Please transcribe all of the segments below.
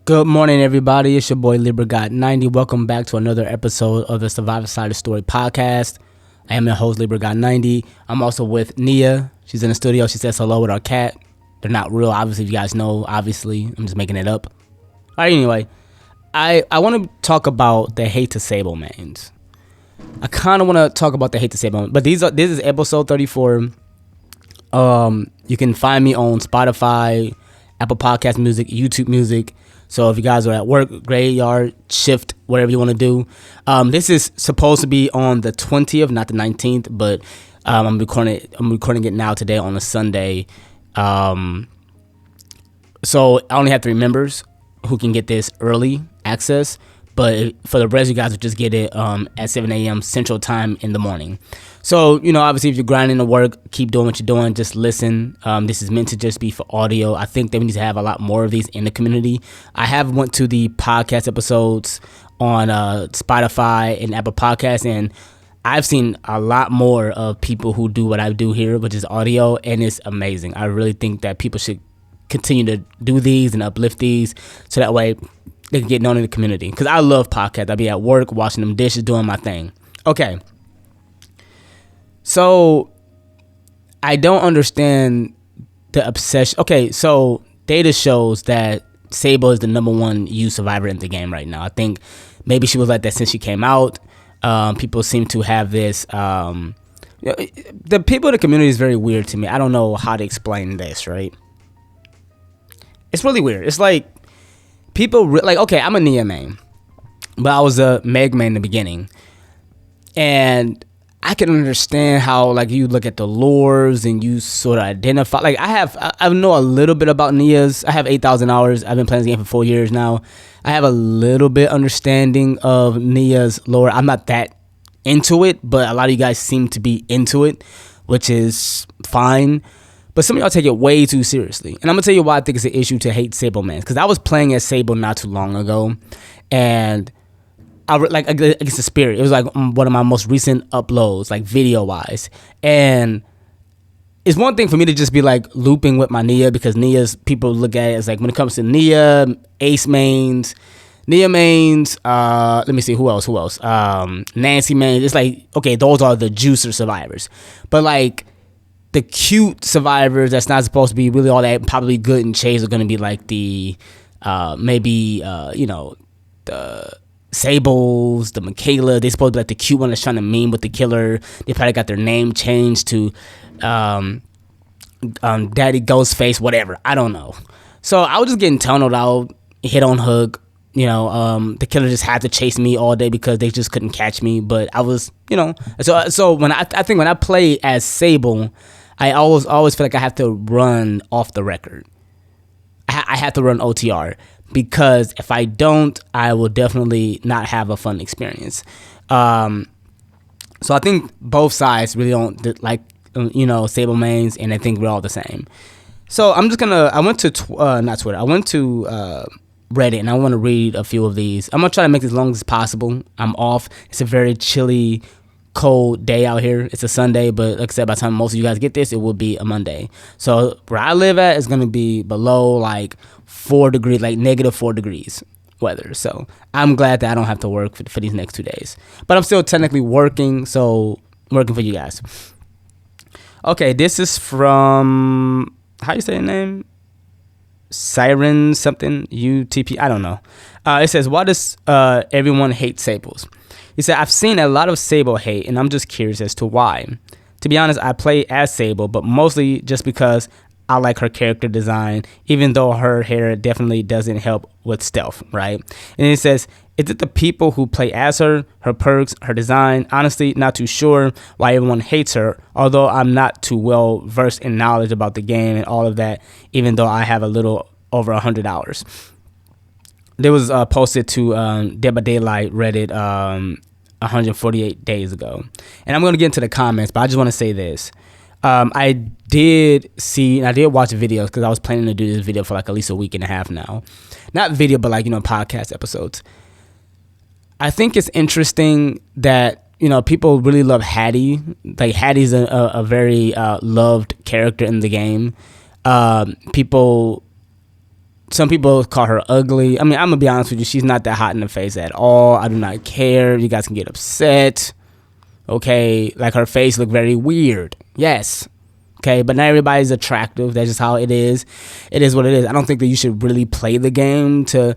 Good morning, everybody. It's your boy Libra God 90. Welcome back to another episode of the Survivor Side of Story podcast. I am your host, Libra God 90. I'm also with Nia. She's in the studio. She says hello with our cat. They're not real, obviously. If you guys know, obviously, I'm just making it up. All right, anyway, I want to talk about the hate to Sable mains. I kind of want to talk about the hate to Sable, but this is episode 34. You can find me on Spotify, Apple Podcast Music, YouTube Music. So if you guys are at work, graveyard, shift, whatever you want to do. This is supposed to be on the 20th, not the 19th, but I'm recording it now today on a Sunday. So I only have 3 members who can get this early access. But for the rest, you guys will just get it at 7 a.m. Central Time in the morning. So, obviously, if you're grinding to work, keep doing what you're doing. Just listen. This is meant to just be for audio. I think that we need to have a lot more of these in the community. I have went to the podcast episodes on Spotify and Apple Podcasts, and I've seen a lot more of people who do what I do here, which is audio, and it's amazing. I really think that people should continue to do these and uplift these so that way they can get known in the community. Because I love podcasts. I'll be at work, washing them dishes, doing my thing. Okay. So, I don't understand the obsession. Okay, so data shows that Sable is the number 1 used survivor in the game right now. I think maybe she was like that since she came out. People seem to have this. The people in the community is very weird to me. I don't know how to explain this, right? It's really weird. It's like, people okay, I'm a Nia main, but I was a Meg main in the beginning, and I can understand how you look at the lores and you sort of identify. I know a little bit about Nia's. I have 8,000 hours. I've been playing this game for 4 years now. I have a little bit understanding of Nia's lore. I'm not that into it, but a lot of you guys seem to be into it, which is fine. But some of y'all take it way too seriously. And I'm going to tell you why I think it's an issue to hate Sable mains. Because I was playing as Sable not too long ago. And against the spirit. It was one of my most recent uploads, video-wise. And it's one thing for me to just be looping with my Nia. Because Nia's, people look at it as when it comes to Nia, Ace mains, Nia mains, let me see, who else? Nancy mains. It's okay, those are the juicer survivors. But the cute survivors that's not supposed to be really all that probably good and chase are going to be the the Sables, the Michaela. They're supposed to be the cute one that's trying to meme with the killer. They probably got their name changed to Daddy Ghostface, whatever. I don't know. So I was just getting tunneled out, hit on hook. The killer just had to chase me all day because they just couldn't catch me. But I was, so when I think when I play as Sable, I always feel like I have to run off the record. I have to run OTR because if I don't, I will definitely not have a fun experience. So I think both sides really don't Sable mains, and I think we're all the same. So I went to Twitter. I went to Reddit, and I want to read a few of these. I'm gonna try to make this as long as possible. I'm off. It's a very chilly, cold day out here. It's a Sunday, but like I said, by the time most of you guys get this, it will be a Monday. So where I live at is gonna be below 4 degrees, negative 4 degrees weather. So I'm glad that I don't have to work for these next 2 days. But I'm still technically working, so working for you guys. Okay, this is from, how you say your name? Siren something UTP, I don't know. It says, why does everyone hate Sables? He said, I've seen a lot of Sable hate, and I'm just curious as to why. To be honest, I play as Sable, but mostly just because I like her character design, even though her hair definitely doesn't help with stealth, right? And it says, is it the people who play as her perks, her design? Honestly, not too sure why everyone hates her, although I'm not too well versed in knowledge about the game and all of that, even though I have a little over 100 hours. There was posted to Dead by Daylight Reddit 148 days ago. And I'm going to get into the comments, but I just want to say this. I did watch videos because I was planning to do this video for at least a week and a half now. Not video, but podcast episodes. I think it's interesting that, people really love Hattie. Hattie's a very loved character in the game. People Some people call her ugly. I mean, I'm gonna be honest with you. She's not that hot in the face at all. I do not care. You guys can get upset. Okay, like her face look very weird. Yes. Okay, but not everybody's attractive. That's just how it is. It is what it is. I don't think that you should really play the game to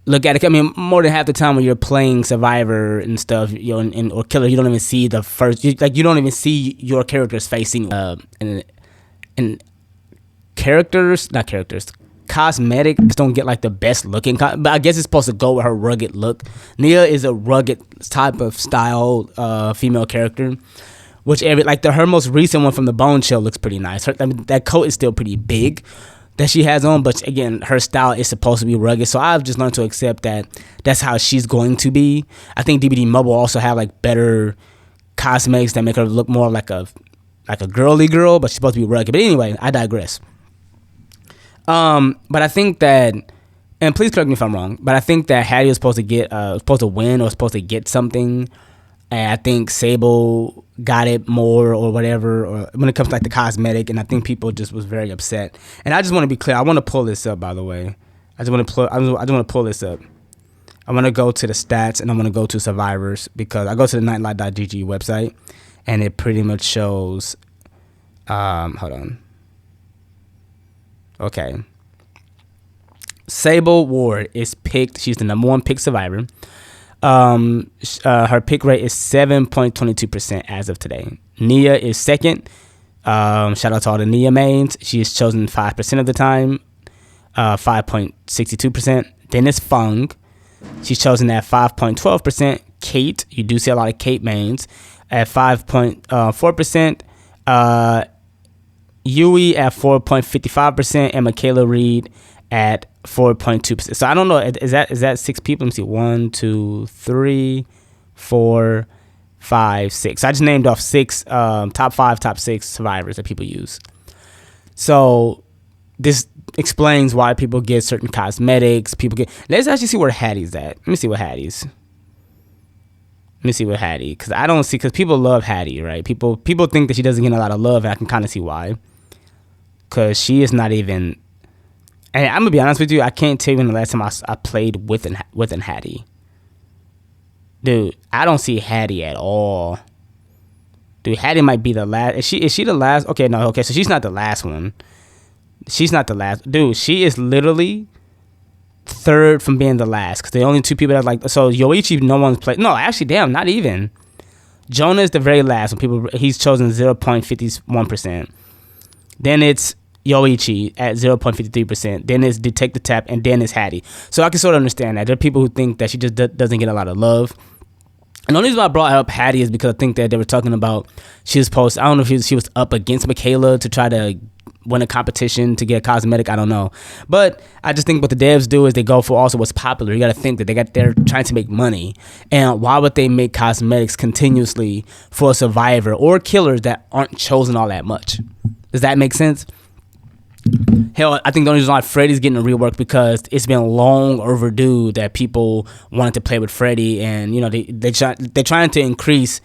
look at it. I mean, more than half the time when you're playing Survivor and stuff, you know, or Killer, you don't even see the first. You don't even see your character's facing. And characters, not characters. Cosmetics don't get like the best looking, but I guess it's supposed to go with her rugged look. Nia is a rugged type of style female character, which her most recent one from the Bone Chill looks pretty nice. That coat is still pretty big that she has on, but again, her style is supposed to be rugged. So I've just learned to accept that that's how she's going to be. I think DBD Mobile also have like better cosmetics that make her look more like a girly girl, but she's supposed to be rugged. But anyway, I digress. But I think that, and please correct me if I'm wrong, but I think that Hattie was supposed to win or supposed to get something, and I think Sable got it more or whatever, or when it comes to like the cosmetic, and I think people just was very upset. And I just want to be clear. I want to pull this up, by the way. I just want to pull this up. I want to go to the stats, and I'm going to go to Survivors, because I go to the nightlight.gg website, and it pretty much shows, hold on. Okay. Sable Ward is picked. She's the number one pick Survivor. Her pick rate is 7.22% as of today. Nia is second. Shout out to all the Nia mains. She is chosen 5% of the time. 5.62%. Then it's Fung. She's chosen at 5.12%. Kate. You do see a lot of Kate mains at 5.4%. Yui at 4.55%, and Michaela Reed at 4.2%. So I don't know. Is that 6 people? Let me see. 1, 2, 3, 4, 5, 6. So I just named off 6 top 5, top 6 survivors that people use. So this explains why people get certain cosmetics. Let's actually see where Hattie's at. Let me see what Hattie's. Because I don't see, because people love Hattie, right? People think that she doesn't get a lot of love, and I can kind of see why. Because she is not even, and I'm gonna be honest with you, I can't tell you when the last time I played with an Hattie. Dude, I don't see Hattie at all. Dude, Hattie might be the last. Is she the last? Okay, no, okay, so she's not the last one. She's not the last. Dude, she is literally third from being the last, because the only 2 people that like, so Yoichi, no one's played. No, actually, damn, not even. Jonah is the very last when he's chosen 0.51%. Then it's Yoichi at 0.53%. Then it's Detect the Tap, and then it's Hattie. So I can sort of understand that. There are people who think that she just doesn't get a lot of love. And the only reason I brought up Hattie is because I think that they were talking about she was supposed, I don't know if she was up against Michaela to try to win a competition to get a cosmetic. I don't know. But I just think what the devs do is they go for also what's popular. You got to think that they're trying to make money. And why would they make cosmetics continuously for a survivor or killers that aren't chosen all that much? Does that make sense? Hell, I think the only reason why Freddy's getting a rework because it's been long overdue that people wanted to play with Freddy, and you know they're trying to increase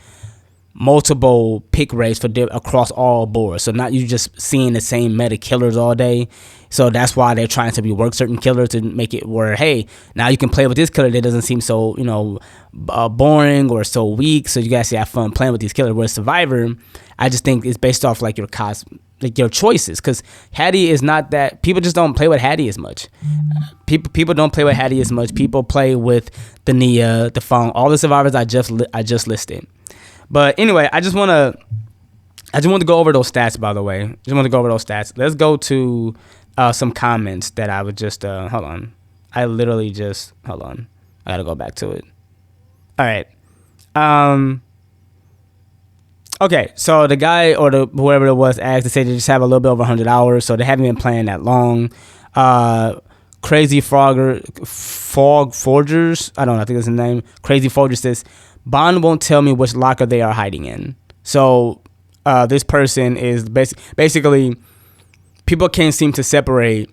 multiple pick rates across all boards. So not you just seeing the same meta killers all day. So that's why they're trying to rework certain killers to make it where, hey, now you can play with this killer that doesn't seem so, boring or so weak. So you guys have fun playing with these killers. Whereas Survivor, I just think it's based off like your your choices, because Hattie is not that, people just don't play with Hattie as much. People don't play with Hattie as much. People play with the Nia, the Fong, all the survivors I just listed. But anyway, I just want to go over those stats, by the way. Let's go to some comments that I would just hold on. I gotta go back to it. All right. Okay, so the guy or whoever it was asked to say they just have a little bit over 100 hours, so they haven't been playing that long. Crazy Fog Forgers, I don't know, I think that's his name. Crazy Forger says, Bond won't tell me which locker they are hiding in. So this person is basically, people can't seem to separate,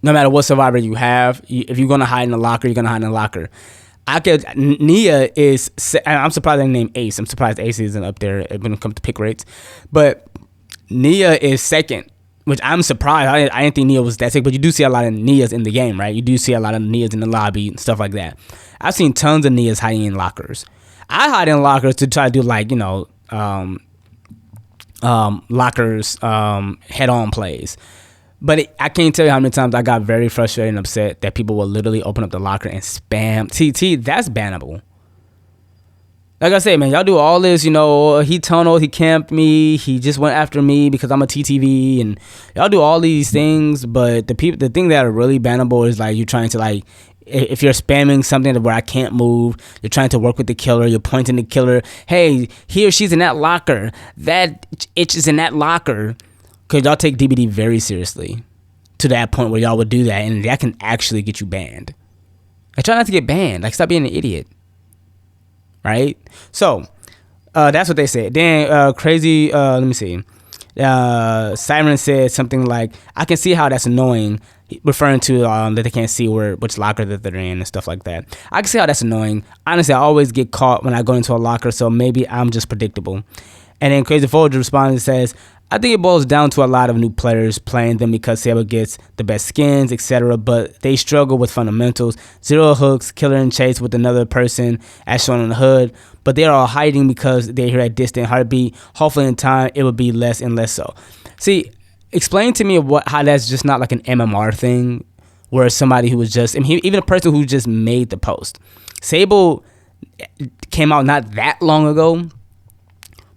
no matter what survivor you have. If you're going to hide in a locker, you're going to hide in a locker. Nia is, I'm surprised they named Ace. I'm surprised Ace isn't up there when it comes to pick rates. But Nia is second which I'm surprised. I didn't think Nia was that sick, but you do see a lot of Nias in the game, right? You do see a lot of Nias in the lobby and stuff like that. I've seen tons of Nias hiding in lockers. I hide in lockers to try to do like, lockers head-on plays. But I can't tell you how many times I got very frustrated and upset that people will literally open up the locker and spam TT. That's bannable. Like I said, man, y'all do all this, he tunneled, he camped me, he just went after me because I'm a TTV, and y'all do all these things, but the thing that are really bannable is like you trying to like, if you're spamming something where I can't move, you're trying to work with the killer, you're pointing the killer, hey, he or she's in that locker, that itch is in that locker, because y'all take DBD very seriously to that point where y'all would do that, and that can actually get you banned. I try not to get banned, like stop being an idiot. Right? So, that's what they said. Then, crazy, let me see. Siren said something like, I can see how that's annoying, referring to that they can't see which locker that they're in and stuff like that. I can see how that's annoying. Honestly, I always get caught when I go into a locker, so maybe I'm just predictable. And then Crazy Folger responds and says, I think it boils down to a lot of new players playing them because Sable gets the best skins, etc., but they struggle with fundamentals. Zero hooks, killer and chase with another person as shown on the HUD, but they are all hiding because they hear a distant heartbeat. Hopefully in time it will be less and less so. See, explain to me how that's just not like an MMR thing where somebody who was just, even a person who just made the post. Sable came out not that long ago,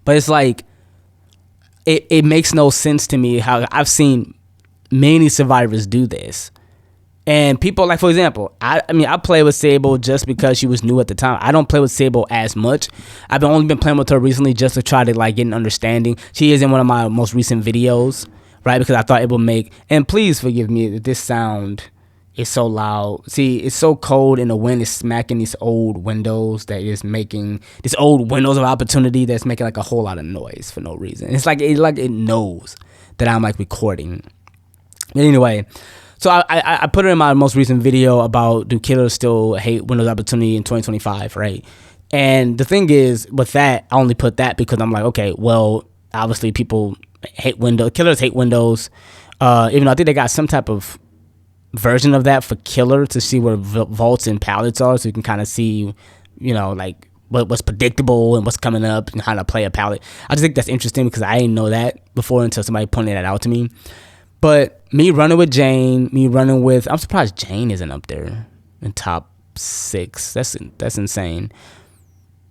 but it's like, it makes no sense to me how I've seen many survivors do this. And people, like, for example, I play with Sable just because she was new at the time. I don't play with Sable as much. I've only been playing with her recently just to try to, like, get an understanding. She is in one of my most recent videos, right? Because I thought it would make, and please forgive me if this sound is so loud. See, it's so cold and the wind is smacking these old windows that is making, these old windows of opportunity that's making like a whole lot of noise for no reason. It's like it knows that I'm like recording. But anyway, so I put it in my most recent video about do killers still hate windows of opportunity in 2025, right? And the thing is, with that, I only put that because I'm like, okay, well, obviously people hate windows, killers hate windows. Even though I think they got some type of version of that for killer to see where vaults and pallets are, so you can kind of see, like what's predictable and what's coming up and how to play a pallet. I just think that's interesting because I didn't know that before until somebody pointed that out to me. But me running with Jane, I'm surprised Jane isn't up there in top 6. That's insane.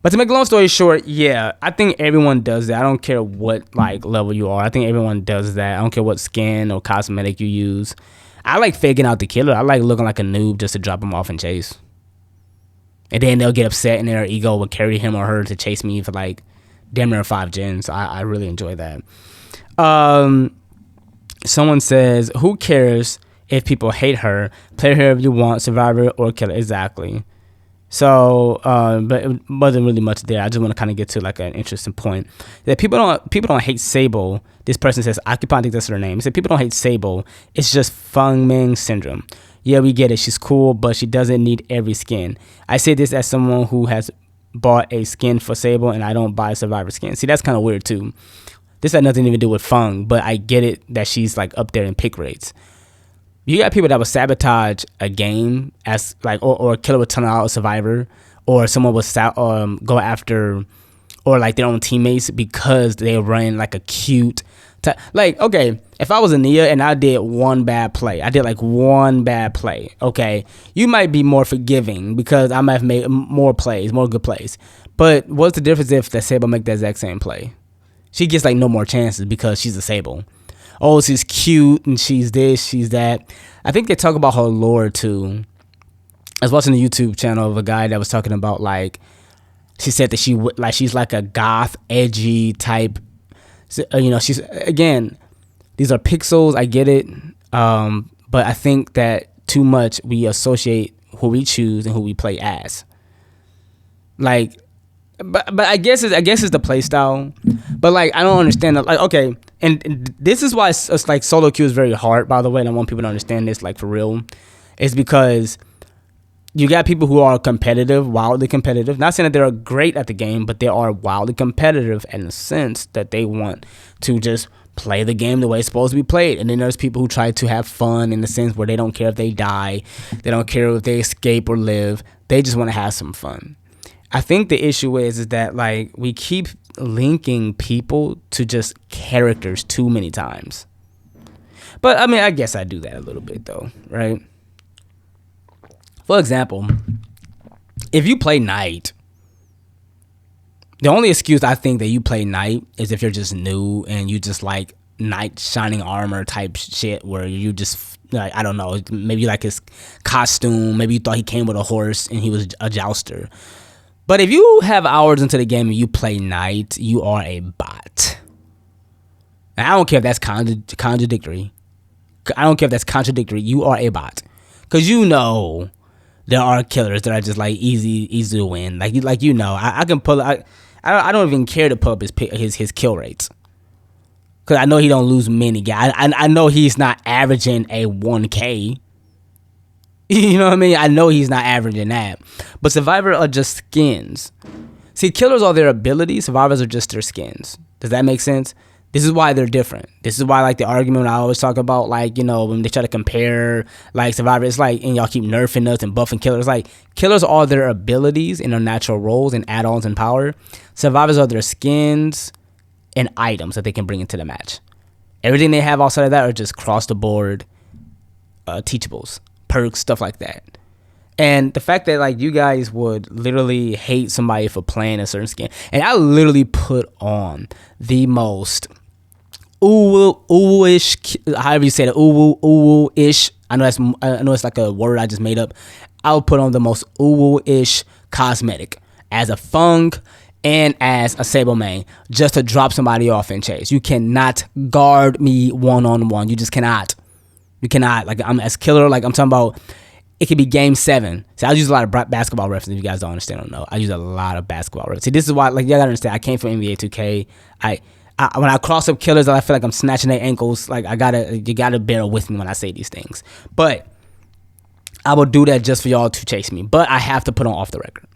But to make a long story short, yeah, I think everyone does that. I don't care what like level you are. I think everyone does that. I don't care what skin or cosmetic you use. I like faking out the killer. I like looking like a noob just to drop him off and chase. And then they'll get upset and their ego will carry him or her to chase me for like damn near 5 gens. I really enjoy that. Someone says, who cares if people hate her? Play her if you want, survivor or killer. Exactly. So, but it wasn't really much there. I just want to kind of get to like an interesting point that people don't hate Sable. This person says, Occupy, I think that's her name. He said, people don't hate Sable. It's just Feng Ming syndrome. Yeah, we get it. She's cool, but she doesn't need every skin. I say this as someone who has bought a skin for Sable and I don't buy a Survivor skin. See, that's kind of weird too. This had nothing to even do with Feng, but I get it that she's like up there in pick rates. You got people that will sabotage a game as like, or a killer would turn out a survivor, or someone would go after, or like their own teammates because they run like a cute, like, okay, if I was a Nia and I did one bad play, okay, you might be more forgiving because I might have made more good plays. But what's the difference if the Sable make the exact same play? She gets like no more chances because she's a Sable. Oh, she's cute and she's this, she's that. I think they talk about her lore too. I was watching a YouTube channel of a guy that was talking about like, she said that she's like a goth, edgy type. She's, again, these are pixels. I get it, but I think that too much we associate who we choose and who we play as. Like, but I guess it's the play style. But like, I don't understand that. Like, okay, and this is why it's like solo queue is very hard. By the way, and I want people to understand this, like for real, is because you got people who are competitive, wildly competitive. Not saying that they're great at the game, but they are wildly competitive in the sense that they want to just play the game the way it's supposed to be played. And then there's people who try to have fun in the sense where they don't care if they die, they don't care if they escape or live, they just want to have some fun. I think the issue is that like we keep linking people to just characters too many times. But I mean, I guess I do that a little bit though, right? For example, if you play Knight, the only excuse I think that you play Knight is if you're just new and you just like Knight shining armor type shit where you just like, I don't know, maybe you like his costume, maybe you thought he came with a horse and he was a jouster. But if you have hours into the game and you play Knight, you are a bot. And I don't care if that's contradictory. I don't care if that's contradictory. You are a bot. Because you know there are killers that are just like easy to win. Like you know, I can pull. I don't even care to pull up his kill rates. Because I know he don't lose many guys. I know he's not averaging a 1K. You know what I mean? I know he's not averaging that. But survivors are just skins. See, killers are their abilities. Survivors are just their skins. Does that make sense? This is why they're different. This is why, like, the argument I always talk about, like, you know, when they try to compare, like, survivors, it's like, and y'all keep nerfing us and buffing killers. Like, killers are their abilities and their natural roles and add-ons and power. Survivors are their skins and items that they can bring into the match. Everything they have outside of that are just cross-the-board teachables, perks, stuff like that. And the fact that, like, you guys would literally hate somebody for playing a certain skin. And I literally put on the most uwu-ish, however you say it, uwu-ish. I know it's like a word I just made up. I'll put on the most uwu-ish cosmetic as a Fung and as a Sable main just to drop somebody off and chase. You cannot guard me one-on-one. You just cannot. You cannot. Like, I'm as killer, like I'm talking about, it could be game 7. See, I use a lot of basketball references. If you guys don't understand or know, I use a lot of basketball references. See, this is why, like, you gotta understand, I came from NBA 2K. When I cross up killers, I feel like I'm snatching their ankles. Like, you gotta bear with me when I say these things. But I will do that just for y'all to chase me. But I have to put on off the record.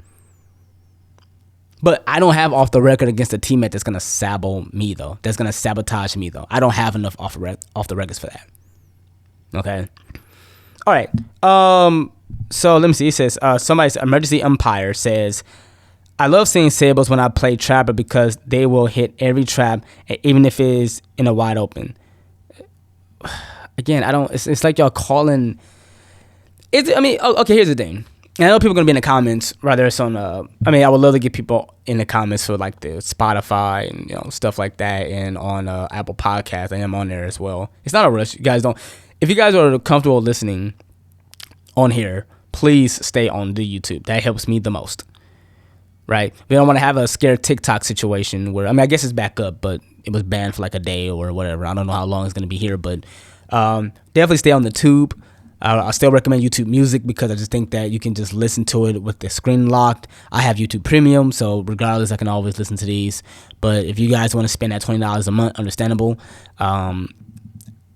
But I don't have off the record against a teammate that's gonna Sable me though. That's gonna sabotage me though. I don't have enough off the records for that. Okay. All right. So let me see. It says somebody's emergency umpire says, I love seeing Sables when I play Trapper because they will hit every trap, even if it is in a wide open. Again, I don't. It's like y'all calling. Okay. Here's the thing. And I know people are gonna be in the comments. Rather, it's on. I would love to get people in the comments for like the Spotify and stuff like that, and on Apple Podcasts. I am on there as well. It's not a rush. You guys don't. If you guys are comfortable listening on here, please stay on the YouTube. That helps me the most. Right? We don't want to have a scared TikTok situation where, I guess it's back up, but it was banned for like a day or whatever. I don't know how long it's going to be here, but definitely stay on the tube. I still recommend YouTube Music because I just think that you can just listen to it with the screen locked. I have YouTube Premium, so regardless, I can always listen to these. But if you guys want to spend that $20 a month, understandable.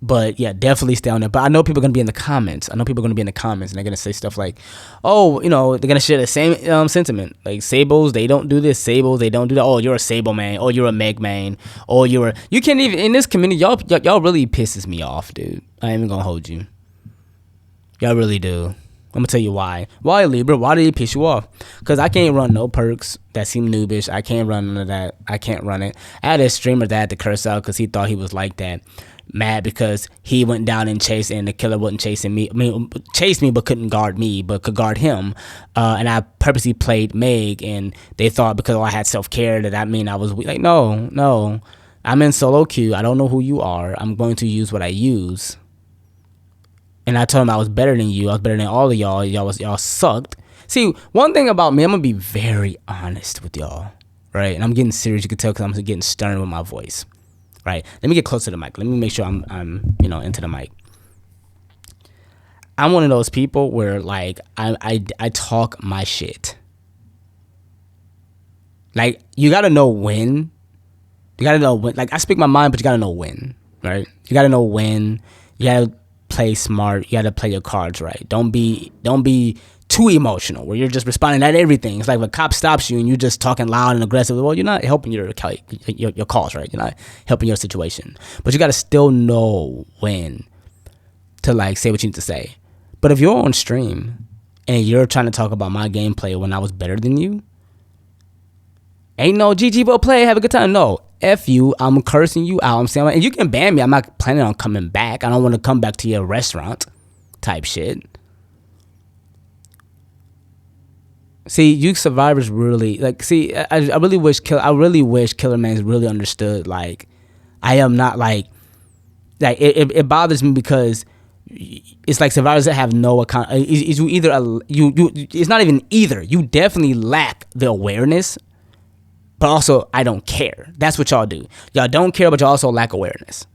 But yeah, definitely stay on there. But I know people are going to be in the comments. And they're going to say stuff like, oh, they're going to share the same sentiment. Like, Sables, they don't do this. Sables, they don't do that. Oh, you're a Sable main. Oh, you're a Meg main. Oh, you can't even, in this community, y'all really pisses me off, dude. I ain't even going to hold you. Y'all really do. I'm going to tell you why. Why, Libra? Why did he piss you off? Because I can't run no perks that seem noobish. I can't run none of that. I can't run it. I had a streamer that had to curse out because he thought he was like that. Mad because he went down and chased and the killer wasn't chasing me. Chased me but couldn't guard me, but could guard him. And I purposely played Meg, and they thought because I had self-care that mean I was weak. Like, no. I'm in solo queue. I don't know who you are. I'm going to use what I use. And I told him I was better than you. I was better than all of y'all. Y'all sucked. See, one thing about me, I'm going to be very honest with y'all, right? And I'm getting serious. You can tell because I'm getting stern with my voice. Right. Let me get close to the mic. Let me make sure I'm into the mic. I'm one of those people where like I talk my shit. Like, you gotta know when. You gotta know when. Like, I speak my mind, but you gotta know when. Right. You gotta know when. You gotta play smart. You gotta play your cards right. Don't be too emotional, where you're just responding at everything. It's like if a cop stops you and you're just talking loud and aggressive. Well, you're not helping your cause, right? You're not helping your situation. But you got to still know when to like say what you need to say. But if you're on stream and you're trying to talk about my gameplay when I was better than you, ain't no GG, bro, play, have a good time. No, F you, I'm cursing you out. I'm saying, and you can ban me. I'm not planning on coming back. I don't want to come back to your restaurant type shit. See, you survivors really like. See, I really wish Killer Man's really understood. Like, I am not like it bothers me because it's like survivors that have no account. Is you either you it's not even either. You definitely lack the awareness, but also I don't care. That's what y'all do. Y'all don't care, but y'all also lack awareness.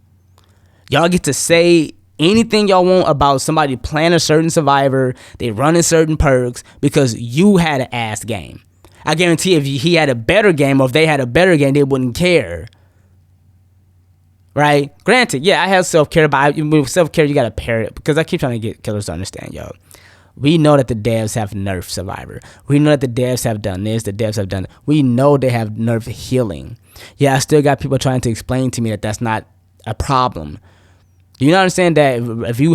Y'all get to say anything y'all want about somebody playing a certain survivor, they running certain perks because you had an ass game. I guarantee if he had a better game or if they had a better game, they wouldn't care. Right? Granted, yeah, I have self-care, but with self-care, you got to pair it because I keep trying to get killers to understand, yo. We know that the devs have nerfed Survivor. We know that the devs have done this, the devs have done it. We know they have nerfed healing. Yeah, I still got people trying to explain to me that that's not a problem. Do you not understand that if you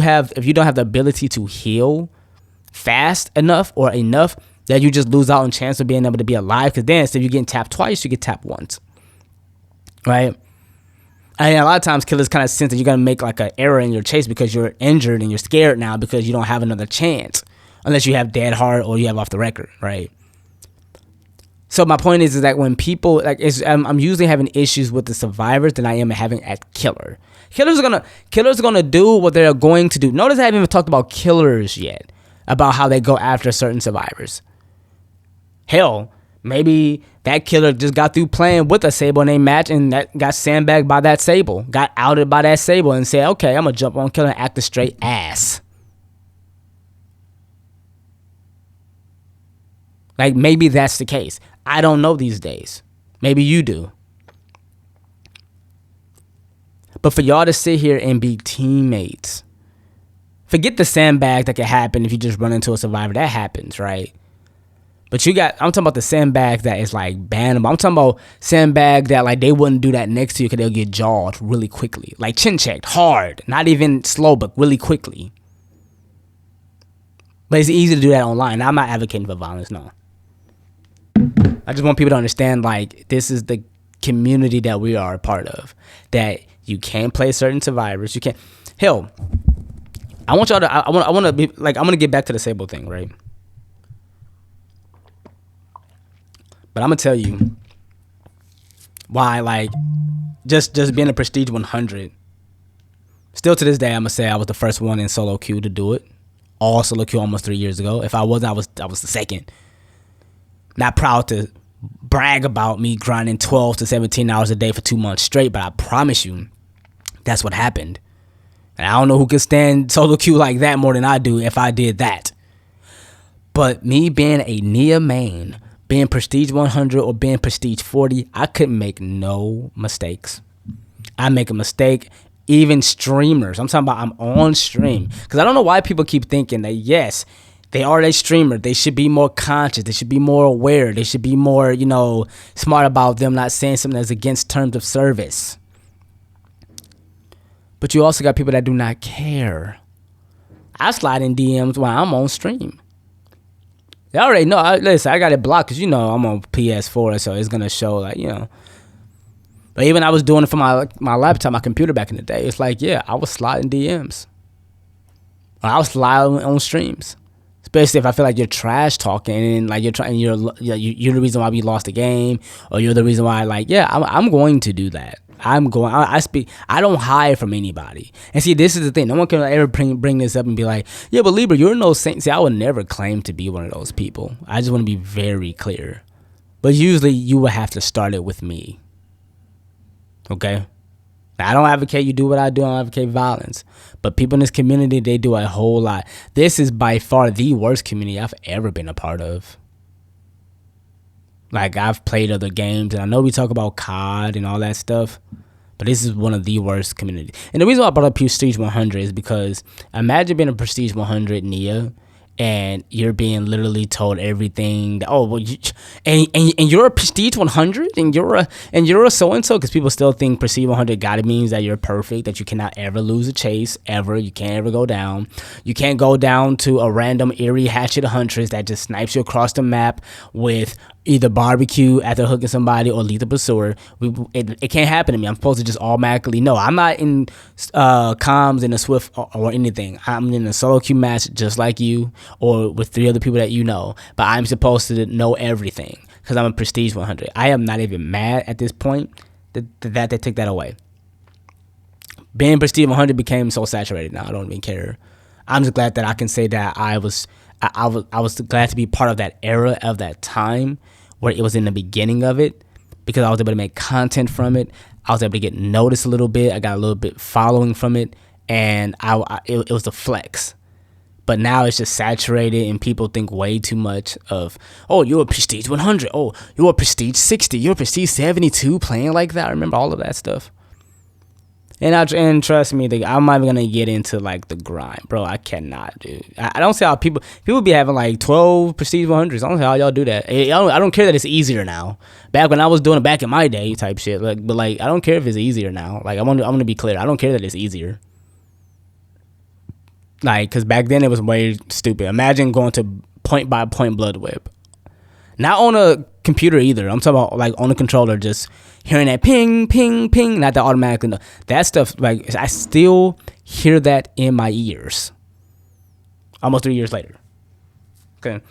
don't have the ability to heal fast enough or enough, that you just lose out on chance of being able to be alive? Because then instead of you getting tapped twice, you get tapped once. Right? And a lot of times killers kind of sense that you're going to make like an error in your chase because you're injured and you're scared now because you don't have another chance. Unless you have dead hard or you have off the record, right? So my point is that when people like, I'm usually having issues with the survivors than I am having at killer. Killers are gonna do what they're going to do. Notice I haven't even talked about killers yet, about how they go after certain survivors. Hell, maybe that killer just got through playing with a Sable in a match and that got sandbagged by that Sable, got outed by that Sable, and said, "Okay, I'm gonna jump on killer and act a straight ass." Like, maybe that's the case. I don't know these days. Maybe you do. But for y'all to sit here and be teammates, forget the sandbag that could happen if you just run into a survivor. That happens, right? But I'm talking about the sandbag that is like bannable. I'm talking about sandbag that like they wouldn't do that next to you because they'll get jawed really quickly. Like chin checked, hard, not even slow, but really quickly. But it's easy to do that online. Now, I'm not advocating for violence, no. I just want people to understand, like, this is the community that we are a part of. That you can't play certain survivors. You can't. Hell, I want y'all to. I want to be like. I'm gonna get back to the Sable thing, right? But I'm gonna tell you why, like, just being a Prestige 100. Still to this day, I'm gonna say I was the first one in solo queue to do it. All solo queue almost 3 years ago. If I wasn't, I was the second. Not proud to brag about me grinding 12 to 17 hours a day for 2 months straight, but I promise you, that's what happened. And I don't know who can stand solo queue like that more than I do if I did that. But me being a Nia main, being Prestige 100 or being Prestige 40, I couldn't make no mistakes. I make a mistake. Even streamers, I'm talking about I'm on stream. Because I don't know why people keep thinking that, yes, they are a streamer. They should be more conscious. They should be more aware. They should be more, smart about them not saying something that's against terms of service. But you also got people that do not care. I slide in DMs while I'm on stream. They already know. Listen, I got it blocked because, I'm on PS4, so it's going to show, But even I was doing it for my laptop, my computer back in the day. It's like, yeah, I was sliding DMs. Or I was sliding on streams. Especially if I feel like you're trash talking and like you're the reason why we lost the game, or you're the reason why, I'm going to do that. I speak. I don't hide from anybody. And see, this is the thing. No one can ever bring this up and be like, yeah, but Libra, you're no saint. See, I would never claim to be one of those people. I just want to be very clear. But usually, you would have to start it with me. Okay. I don't advocate you do what I do. I don't advocate violence. But people in this community, they do a whole lot. This is by far the worst community I've ever been a part of. Like, I've played other games, and I know we talk about COD and all that stuff, but this is one of the worst communities. And the reason why I brought up Prestige 100 is because imagine being a Prestige 100 Nia, and you're being literally told everything that, oh well, and you're a prestige 100 and you're a so and so, because people still think prestige 100 gotta means that you're perfect, that you cannot ever lose a chase ever, you can't ever go down, you can't go down to a random eerie hatchet huntress that just snipes you across the map with either barbecue after hooking somebody or lethal pursuer. It can't happen to me. I'm supposed to just automatically know. I'm not in comms in a Swift or anything. I'm in a solo queue match just like you or with 3 other people that you know. But I'm supposed to know everything because I'm a prestige 100. I am not even mad at this point that they took that away. Being prestige 100 became so saturated now. I don't even care. I'm just glad that I can say that I was glad to be part of that era, of that time where it was in the beginning of it, because I was able to make content from it. I was able to get noticed a little bit. I got a little bit following from it, and it was the flex. But now it's just saturated, and people think way too much of, oh, you're a prestige 100. Oh, you're a prestige 60. You're a prestige 72 playing like that. I remember all of that stuff. And trust me, I'm not even gonna get into like the grind, bro. I cannot, dude. I don't see how people be having like 12 prestige 100s. I don't see how y'all do that. I don't care that it's easier now. Back when I was doing it back in my day, type shit. But I don't care if it's easier now. I'm gonna be clear. I don't care that it's easier. Cause back then it was way stupid. Imagine going to point by point blood whip. Not on a computer either. I'm talking about on a controller, just hearing that ping, ping, ping, not that automatically. No. That stuff, I still hear that in my ears. Almost 3 years later. Okay.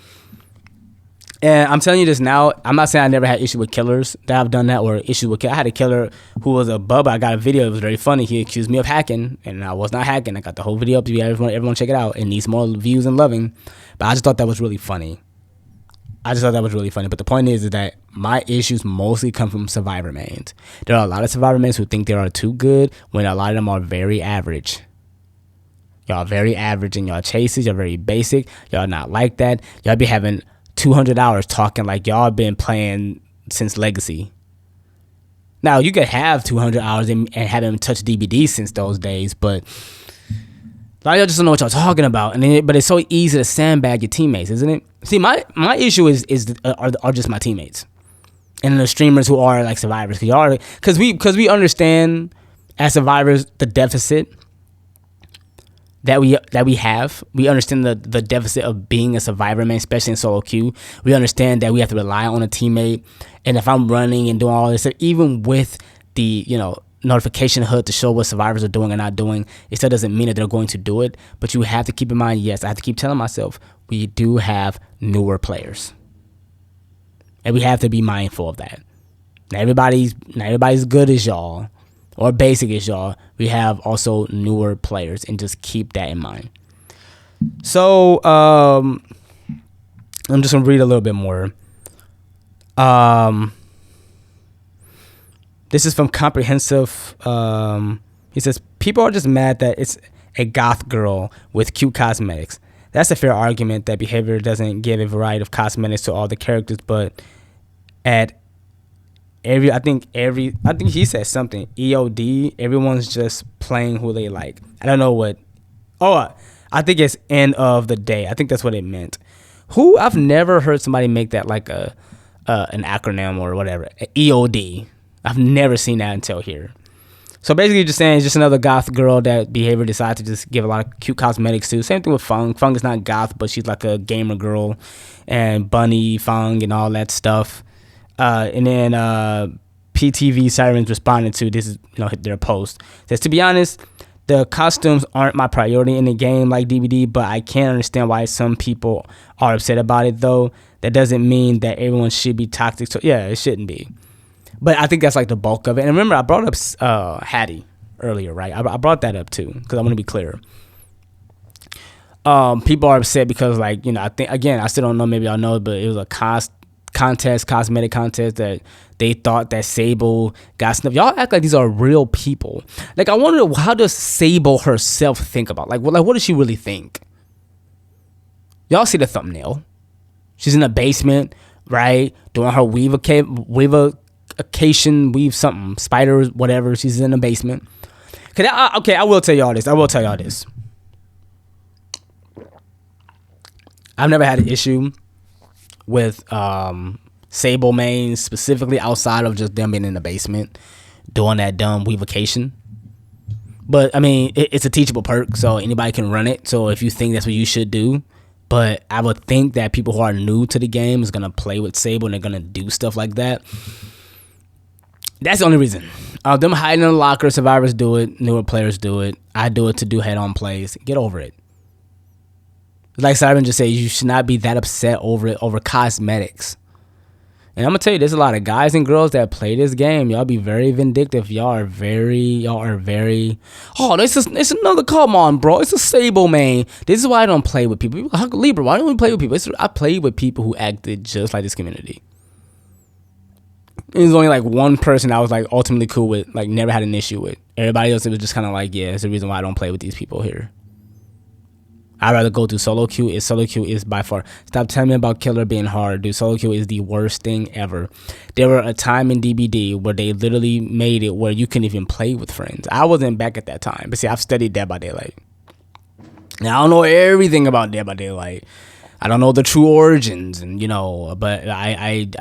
And I'm telling you this now. I'm not saying I never had issue with killers that I've done that, or issues with I had a killer who was a bubba. I got a video. It was very funny. He accused me of hacking, and I was not hacking. I got the whole video up to everyone check it out. It needs more views and loving. But I just thought that was really funny. But the point is that my issues mostly come from survivor mains. There are a lot of survivor mains who think they are too good when a lot of them are very average. Y'all are very average in y'all chases. Y'all very basic. Y'all not like that. Y'all be having 200 hours talking like y'all been playing since Legacy. Now, you could have 200 hours and haven't touched DBD since those days, but a lot of y'all just don't know what y'all talking about, but it's so easy to sandbag your teammates, isn't it? See, my issue are just my teammates, and the streamers who are like survivors, because we understand as survivors the deficit that we have. We understand the deficit of being a survivor, man, especially in solo queue. We understand that we have to rely on a teammate, and if I'm running and doing all this, even with the notification HUD to show what survivors are doing or not doing, it still doesn't mean that they're going to do it. But you have to keep in mind, yes, I have to keep telling myself, we do have newer players, and we have to be mindful of that. Not everybody's good as y'all or basic as y'all. We have also newer players, and just keep that in mind. So I'm just gonna read a little bit more. This is from Comprehensive. He says, people are just mad that it's a goth girl with cute cosmetics. That's a fair argument that behavior doesn't give a variety of cosmetics to all the characters, but at I think he said something. EOD, everyone's just playing who they like. I don't know what. Oh, I think it's end of the day. I think that's what it meant. I've never heard somebody make that like an acronym or whatever. EOD. I've never seen that until here. So basically just saying it's just another goth girl that behavior decides to just give a lot of cute cosmetics to. Same thing with Fung. Fung is not goth, but she's like a gamer girl. And Bunny, Fung, and all that stuff. And then PTV Sirens responded to this, their post. It says, to be honest, the costumes aren't my priority in the game like DBD, but I can't understand why some people are upset about it though. That doesn't mean that everyone should be toxic. So yeah, it shouldn't be. But I think that's like the bulk of it. And remember, I brought up Hattie earlier, right? I brought that up too, because I want to be clear. People are upset because, I think, again, I still don't know, maybe y'all know, but it was a cosmetic contest that they thought that Sable got snuffed. Y'all act like these are real people. I wonder, how does Sable herself think about? What does she really think? Y'all see the thumbnail. She's in the basement, right? Doing her weave something, spiders, whatever. She's in the basement. Okay, I will tell y'all this. I've never had an issue with Sable mains specifically outside of just them being in the basement doing that dumb weavification. But I mean, it's a teachable perk, so anybody can run it. So if you think that's what you should do, but I would think that people who are new to the game is gonna play with Sable and they're gonna do stuff like that. That's the only reason. Them hiding in the locker, survivors do it, newer players do it. I do it to do head-on plays. Get over it. Like Simon just said, you should not be that upset over it, over cosmetics. And I'm gonna tell you, there's a lot of guys and girls that play this game. Y'all be very vindictive. Y'all are very. Oh, it's another. Come on, bro. It's a Sable main. This is why I don't play with people. Libra, why don't we play with people? I play with people who acted just like this community. There's only like one person I was like ultimately cool with, like never had an issue with. Everybody else, it was just kind of like, yeah, it's the reason why I don't play with these people here. I'd rather go to solo queue. Solo queue is by far. Stop telling me about killer being hard, dude. Solo queue is the worst thing ever. There were a time in DBD where they literally made it where you couldn't even play with friends. I wasn't back at that time, but see, I've studied Dead by Daylight. Now I don't know everything about Dead by Daylight. I don't know the true origins, and but I've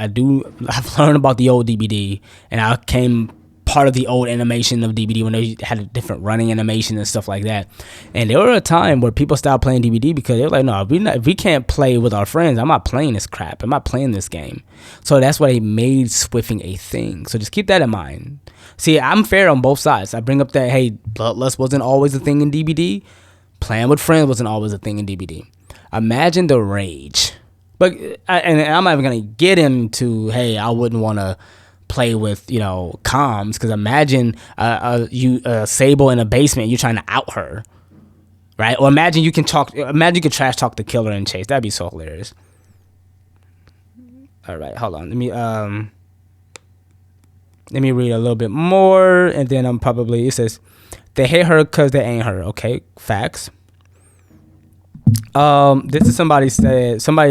learned about the old DBD, and I came part of the old animation of DBD when they had a different running animation and stuff like that. And there were a time where people stopped playing DBD because they were like, no, if we can't play with our friends, I'm not playing this crap. I'm not playing this game. So that's why they made Swiffing a thing. So just keep that in mind. See, I'm fair on both sides. I bring up that, hey, Bloodlust wasn't always a thing in DBD. Playing with friends wasn't always a thing in DBD. Imagine the rage. But and I'm not even going to get into, hey, I wouldn't want to play with comms, because imagine you Sable in a basement, you're trying to out her, right? Or imagine you can trash talk the killer and chase. That'd be so hilarious. All right, hold on, let me read a little bit more, and then it says they hate her because they ain't her. Okay, facts. This is somebody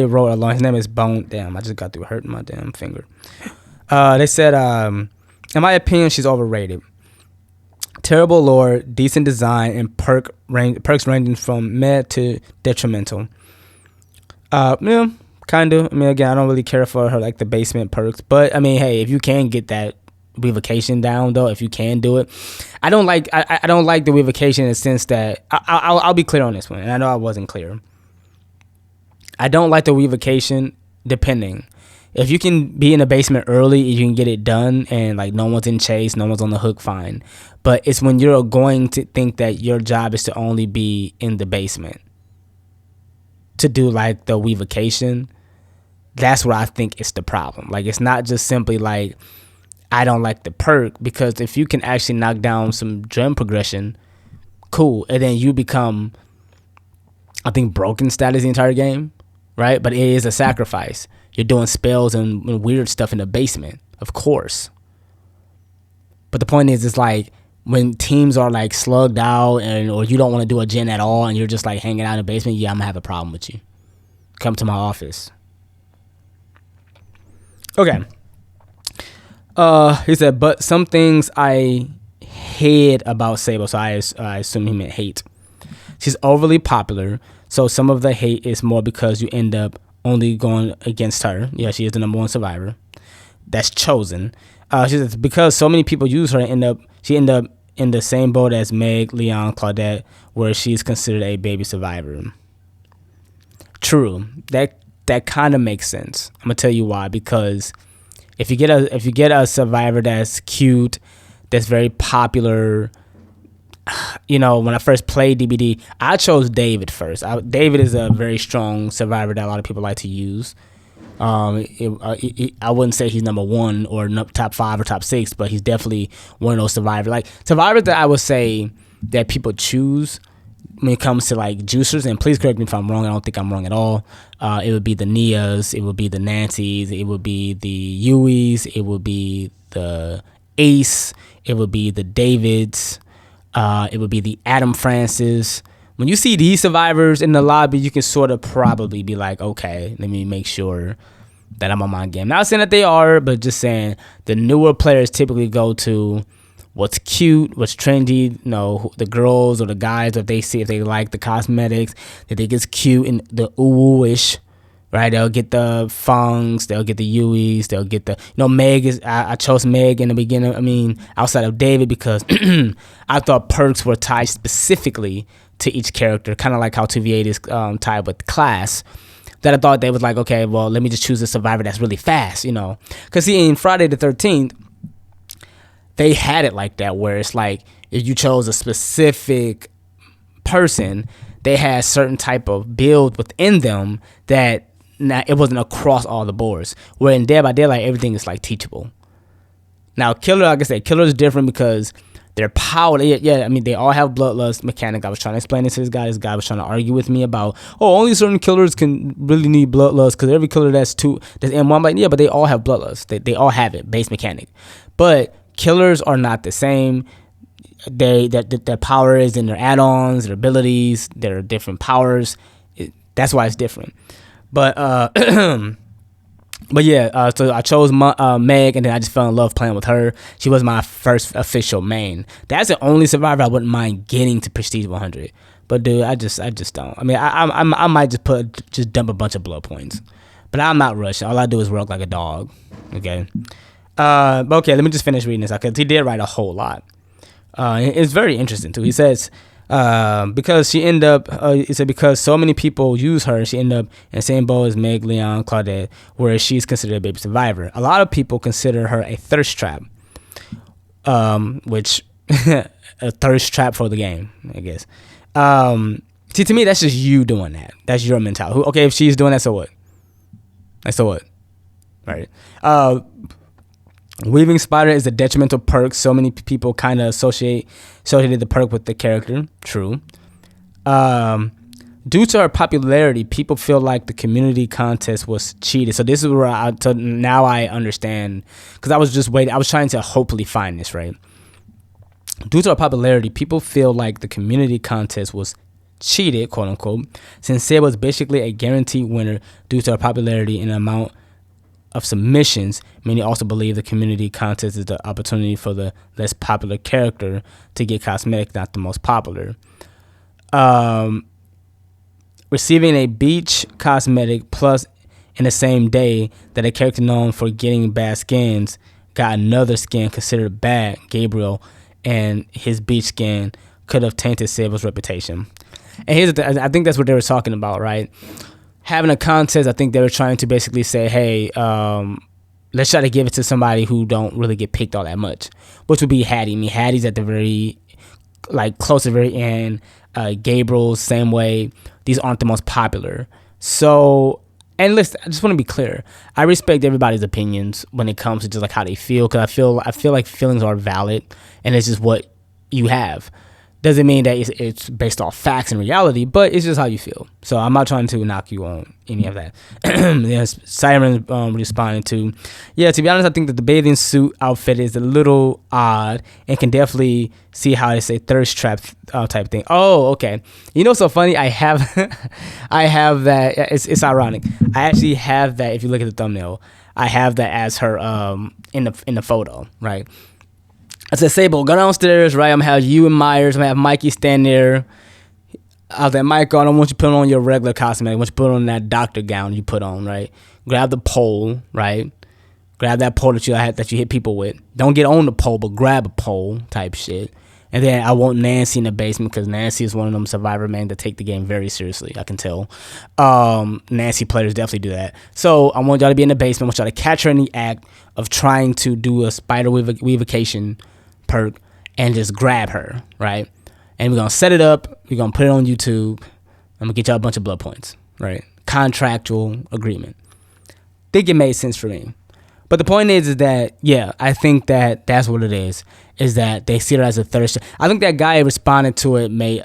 wrote along, his name is Bone. Damn, I just got through hurting my damn finger. They said, in my opinion, she's overrated. Terrible lore, decent design, and perks ranging from meh to detrimental. Yeah, kind of. I mean, again, I don't really care for her, like, the basement perks. But, I mean, hey, if you can get that weavification down, though, if you can do it. I don't like the weavification in the sense that, I'll be clear on this one, and I know I wasn't clear. I don't like the weavification depending. If you can be in the basement early, you can get it done, and like no one's in chase, no one's on the hook, fine. But it's when you're going to think that your job is to only be in the basement to do like the weavification. That's where I think it's the problem. Like, it's not just simply like I don't like the perk, because if you can actually knock down some gem progression, cool, and then you become, I think, broken status the entire game, right? But it is a sacrifice. You're doing spells and weird stuff in the basement, of course. But the point is, it's like when teams are like slugged out or you don't want to do a gen at all and you're just like hanging out in the basement, yeah, I'm going to have a problem with you. Come to my office. Okay. He said, but some things I hate about Sable, so I assume he meant hate. She's overly popular, so some of the hate is more because you end up only going against her. Yeah, she is the number one survivor. That's chosen. She says because so many people use her, she end up in the same boat as Meg, Leon, Claudette, where she's considered a baby survivor. True. That kind of makes sense. I'm gonna tell you why. Because if you get a survivor that's cute, that's very popular. When I first played DBD, I chose David first. David is a very strong survivor that a lot of people like to use. I wouldn't say he's number one or top 5 or top 6, but he's definitely one of those survivors that I would say that people choose when it comes to like juicers. And please correct me if I'm wrong. I don't think I'm wrong at all. It would be the Nias, it would be the Nancys, it would be the Yuis, it would be the Ace, it would be the Davids. It would be the Adam Francis. When you see these survivors in the lobby, you can sort of probably be like, okay, let me make sure that I'm on my game. Not saying that they are, but just saying the newer players typically go to what's cute, what's trendy. You know, the girls or the guys, if they like the cosmetics, they think it's cute and the ooh-ish. Right, they'll get the Fungs, they'll get the Uis, they'll get the, Meg is, I chose Meg in the beginning, outside of David, because I thought perks were tied specifically to each character, kind of like how TVA is tied with class, that I thought they was like, okay, well, let me just choose a survivor that's really fast, because see, in Friday the 13th, they had it like that, where it's like, if you chose a specific person, they had certain type of build within them that, now, it wasn't across all the boards. Where in Dead by Daylight, everything is like teachable. Now, Killer, like I said, Killer is different because their power. They all have bloodlust mechanic. I was trying to explain this to this guy. This guy was trying to argue with me about, only certain killers can really need bloodlust because every killer that's M1. I'm like, yeah, but they all have bloodlust. They all have it, base mechanic. But killers are not the same. Their power is in their add-ons, their abilities, their different powers. That's why it's different. But so I chose Meg, and then I just fell in love playing with her. She was my first official main. That's the only survivor I wouldn't mind getting to Prestige 100. But dude, I just don't. I might just dump a bunch of blood points, but I'm not rushing. All I do is work like a dog. Okay. But okay, let me just finish reading this because he did write a whole lot. It's very interesting too. He says, because she ended up, he said, because so many people use her, she ended up in the same boat as Meg, Leon, Claudette, where she's considered a baby survivor. A lot of people consider her a thirst trap, which a thirst trap for the game, I guess. See, to me, that's just you doing that. That's your mentality. Okay, if she's doing that, so what? So what? Right. Weaving Spider is a detrimental perk. So many people kind of associated the perk with the character. True. Due to her popularity, people feel like the community contest was cheated. So this is where now I understand, because I was just waiting. I was trying to hopefully find this, right? Due to her popularity, people feel like the community contest was cheated, quote unquote, since Sable was basically a guaranteed winner due to her popularity and amount of submissions. Many also believe the community contest is the opportunity for the less popular character to get cosmetic, not the most popular. Receiving a beach cosmetic plus in the same day that a character known for getting bad skins got another skin considered bad, Gabriel, and his beach skin could have tainted Sable's reputation. And here's the thing, I think that's what they were talking about, right? Having a contest, I think they were trying to basically say, hey, let's try to give it to somebody who don't really get picked all that much, which would be Hattie. Hattie's at the very, close to the very end. Gabriel, same way. These aren't the most popular. So, and listen, I just want to be clear. I respect everybody's opinions when it comes to just how they feel, because I feel like feelings are valid, and it's just what you have. Doesn't mean that it's based off facts and reality, but it's just how you feel. So I'm not trying to knock you on any of that. Yes, Siren responding to, to be honest, I think that the bathing suit outfit is a little odd and can definitely see how it's a thirst trap type thing. Oh, okay. So funny. I have that. It's ironic. I actually have that. If you look at the thumbnail, I have that as her in the photo, right? I said, Sable, go downstairs, right? I'm going to have you and Myers. I'm going to have Mikey stand there. I was like, Michael, I don't want you to put on your regular costume. I want you to put on that doctor gown you put on, right? Grab the pole, right? Grab that pole that you hit people with. Don't get on the pole, but grab a pole type shit. And then I want Nancy in the basement, because Nancy is one of them survivor men that take the game very seriously. I can tell. Nancy players definitely do that. So I want y'all to be in the basement. I want y'all to catch her in the act of trying to do a spider weavication perk and just grab her, right? And we're gonna set it up, we're gonna put it on YouTube, I'm gonna get y'all a bunch of blood points, right? Contractual agreement. Think it made sense for me. But the point is that, I think that that's what it is that they see it as a thirst. I think that guy responded to it may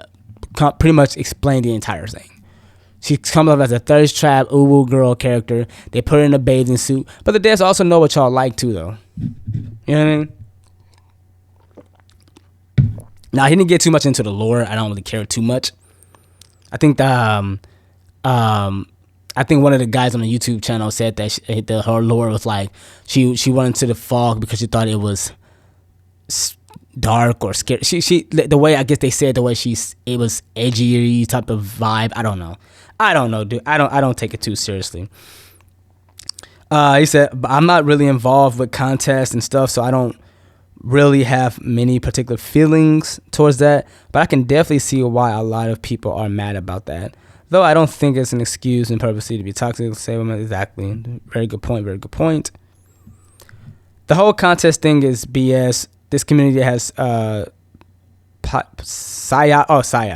pretty much explain the entire thing. She comes up as a thirst trap, ooh girl character. They put her in a bathing suit. But the devs also know what y'all like too, though. You know what I mean? Now, he didn't get too much into the lore. I don't really care too much. I think one of the guys on the YouTube channel said that her lore was like she went into the fog because she thought it was dark or scary. The way I guess they said, the way it was edgy type of vibe. I don't know, dude. I don't take it too seriously. He said, but I'm not really involved with contests and stuff, so I don't really have many particular feelings towards that. But I can definitely see why a lot of people are mad about that. Though I don't think it's an excuse and purposely to be toxic. Exactly. Very good point. Very good point. The whole contest thing is BS. This community has psyop.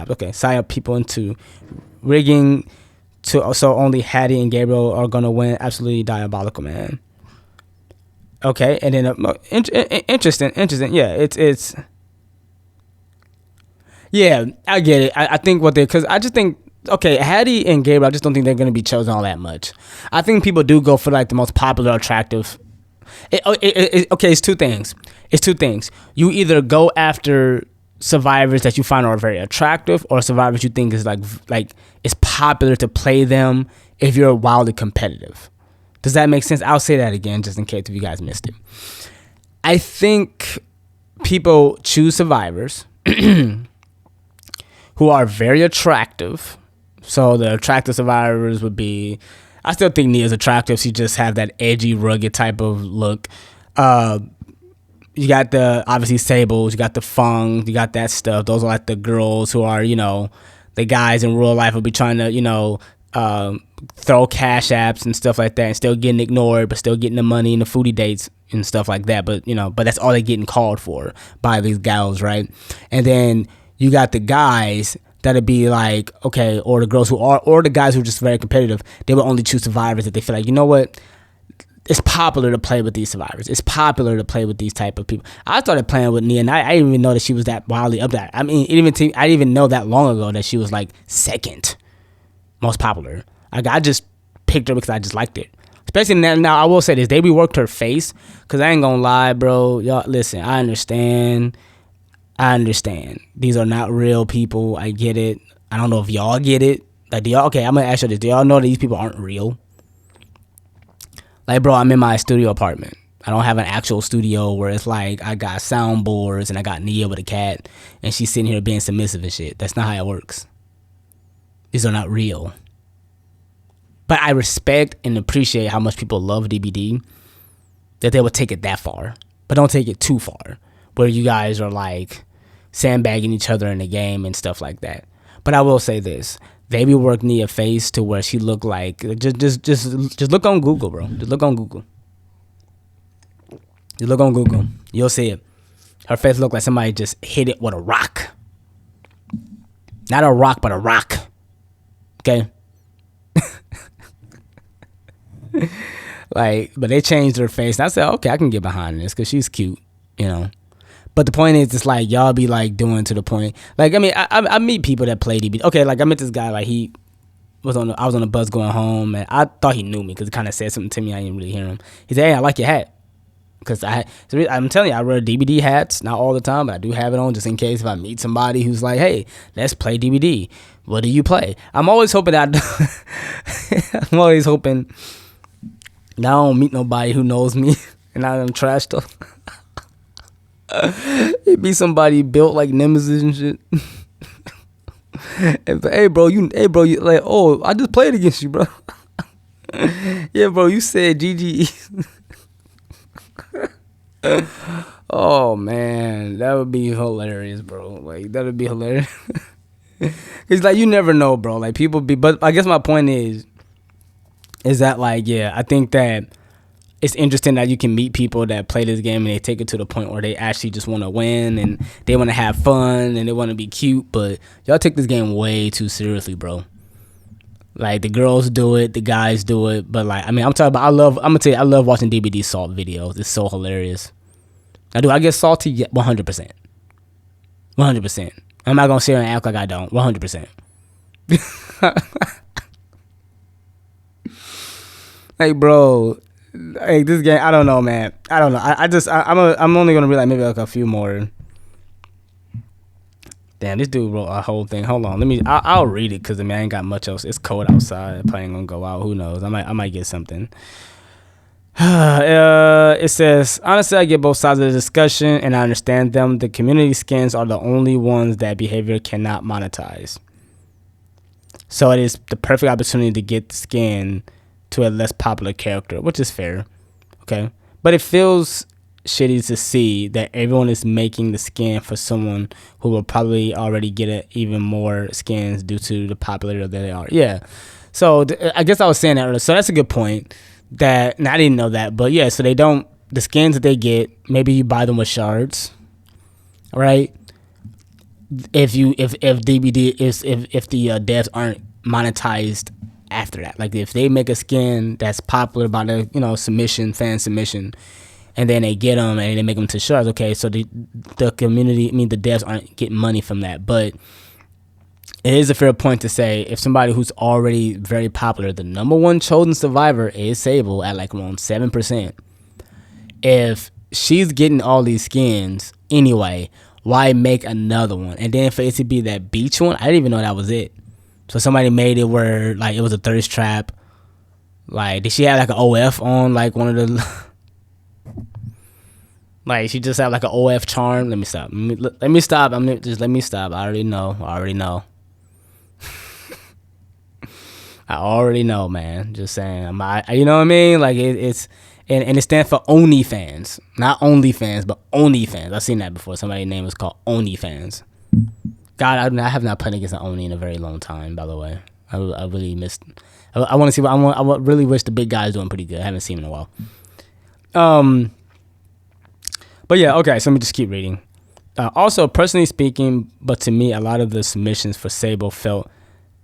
Okay, psyop people into rigging so only Hattie and Gabriel are gonna win. Absolutely diabolical, man. Okay, and then interesting. Yeah, it's. Yeah, I get it. I think because I just think, okay, Hattie and Gabriel, I just don't think they're gonna be chosen all that much. I think people do go for like the most popular, attractive. Okay, it's two things. You either go after survivors that you find are very attractive, or survivors you think is like it's popular to play them if you're wildly competitive. Does that make sense? I'll say that again just in case if you guys missed it. I think people choose survivors who are very attractive. So the attractive survivors would be, I still think Nia's attractive. She just have that edgy, rugged type of look. You got the, obviously, Sables. You got the Fung. You got that stuff. Those are like the girls who are, the guys in real life will be trying to, throw cash apps and stuff like that and still getting ignored, but still getting the money and the foodie dates and stuff like that. But, but that's all they're getting called for by these gals, right? And then you got the guys that'd be like, okay, or the girls who are, or the guys who are just very competitive. They will only choose survivors if they feel like, you know what? It's popular to play with these survivors. It's popular to play with these type of people. I started playing with Nia, and I didn't even know that she was that wildly up there. I mean, I didn't even know that long ago that she was like second most popular. I just picked her because I just liked it. Especially now, I will say this: they reworked her face. Cause I ain't gonna lie, bro. Y'all, listen. I understand. These are not real people. I get it. I don't know if y'all get it. Like, okay, I'm gonna ask you this: do y'all know that these people aren't real? Like, bro, I'm in my studio apartment. I don't have an actual studio where it's like I got soundboards and I got Nia with a cat and she's sitting here being submissive and shit. That's not how it works. These are not real. But I respect and appreciate how much people love DBD, that they would take it that far. But don't take it too far, where you guys are like sandbagging each other in the game and stuff like that. But I will say this: they reworked Nia's face to where she looked like, just look on Google, bro. Just look on Google. You'll see it. Her face looked like somebody just hit it with a rock. Not a rock, but a rock. Okay. But they changed her face, and I said, okay, I can get behind this because she's cute, But the point is, it's like y'all be like doing to the point. Like, I mean, I meet people that play DBD. Okay, like I met this guy. Like I was on the bus going home, and I thought he knew me because he kind of said something to me. I didn't really hear him. He said, "Hey, I like your hat." Because I'm telling you, I wear DBD hats, not all the time, but I do have it on just in case if I meet somebody who's like, hey, let's play DBD. What do you play? I'm always hoping that I don't meet nobody who knows me and I am trash stuff. It'd be somebody built like Nemesis and shit. And, hey bro, you like, oh, I just played against you, bro. Yeah, bro, you said GG. Oh man, that would be hilarious, bro. Like, that would be hilarious. It's like, you never know, bro. Like, people be, but I guess my point is that, like, yeah, I think that it's interesting that you can meet people that play this game and they take it to the point where they actually just want to win and they want to have fun and they want to be cute. But y'all take this game way too seriously, bro. Like, the girls do it, the guys do it. But, like, I mean, I'm talking about, I'm gonna tell you, I love watching DBD salt videos. It's so hilarious. I get salty 100%. 100%. I'm not gonna sit here and act like I don't. 100%. Like, bro, like, this game, I don't know, man. I don't know. I'm only gonna read like maybe like a few more. Damn, this dude wrote a whole thing. Hold on, I'll read it because I ain't got much else. It's cold outside. Probably ain't gonna go out. Who knows? I might get something. It says, honestly, I get both sides of the discussion and I understand them. The community skins are the only ones that behavior cannot monetize. So it is the perfect opportunity to get the skin to a less popular character, which is fair. Okay. But it feels shitty to see that everyone is making the skin for someone who will probably already get even more skins due to the popularity that they are. Yeah. So I guess I was saying that earlier. So that's a good point. That, and I didn't know that, but yeah. So they don't, the skins that they get, maybe you buy them with shards, right? If DBD if the devs aren't monetized after that, like if they make a skin that's popular by the submission, fan submission, and then they get them and they make them to shards. Okay, so the community, the devs aren't getting money from that, but it is a fair point to say if somebody who's already very popular, the number one chosen survivor is Sable at like around 7%. If she's getting all these skins anyway, why make another one? And then for it to be that beach one, I didn't even know that was it. So somebody made it where like it was a thirst trap. Like, did she have like an OF on like one of the like she just had like an OF charm? Let me stop. Let me stop. Let me stop. I already know. I already know, man. Just saying. You know what I mean? Like it's and it stands for OnlyFans, not OnlyFans, but OnlyFans. I've seen that before. Somebody's name was called OnlyFans. God, I have not played against an Oni in a very long time. By the way, I really missed. I want to see. I really wish the big guy's doing pretty good. I haven't seen him in a while. But yeah, okay. So let me just keep reading. Also, personally speaking, but to me, a lot of the submissions for Sable felt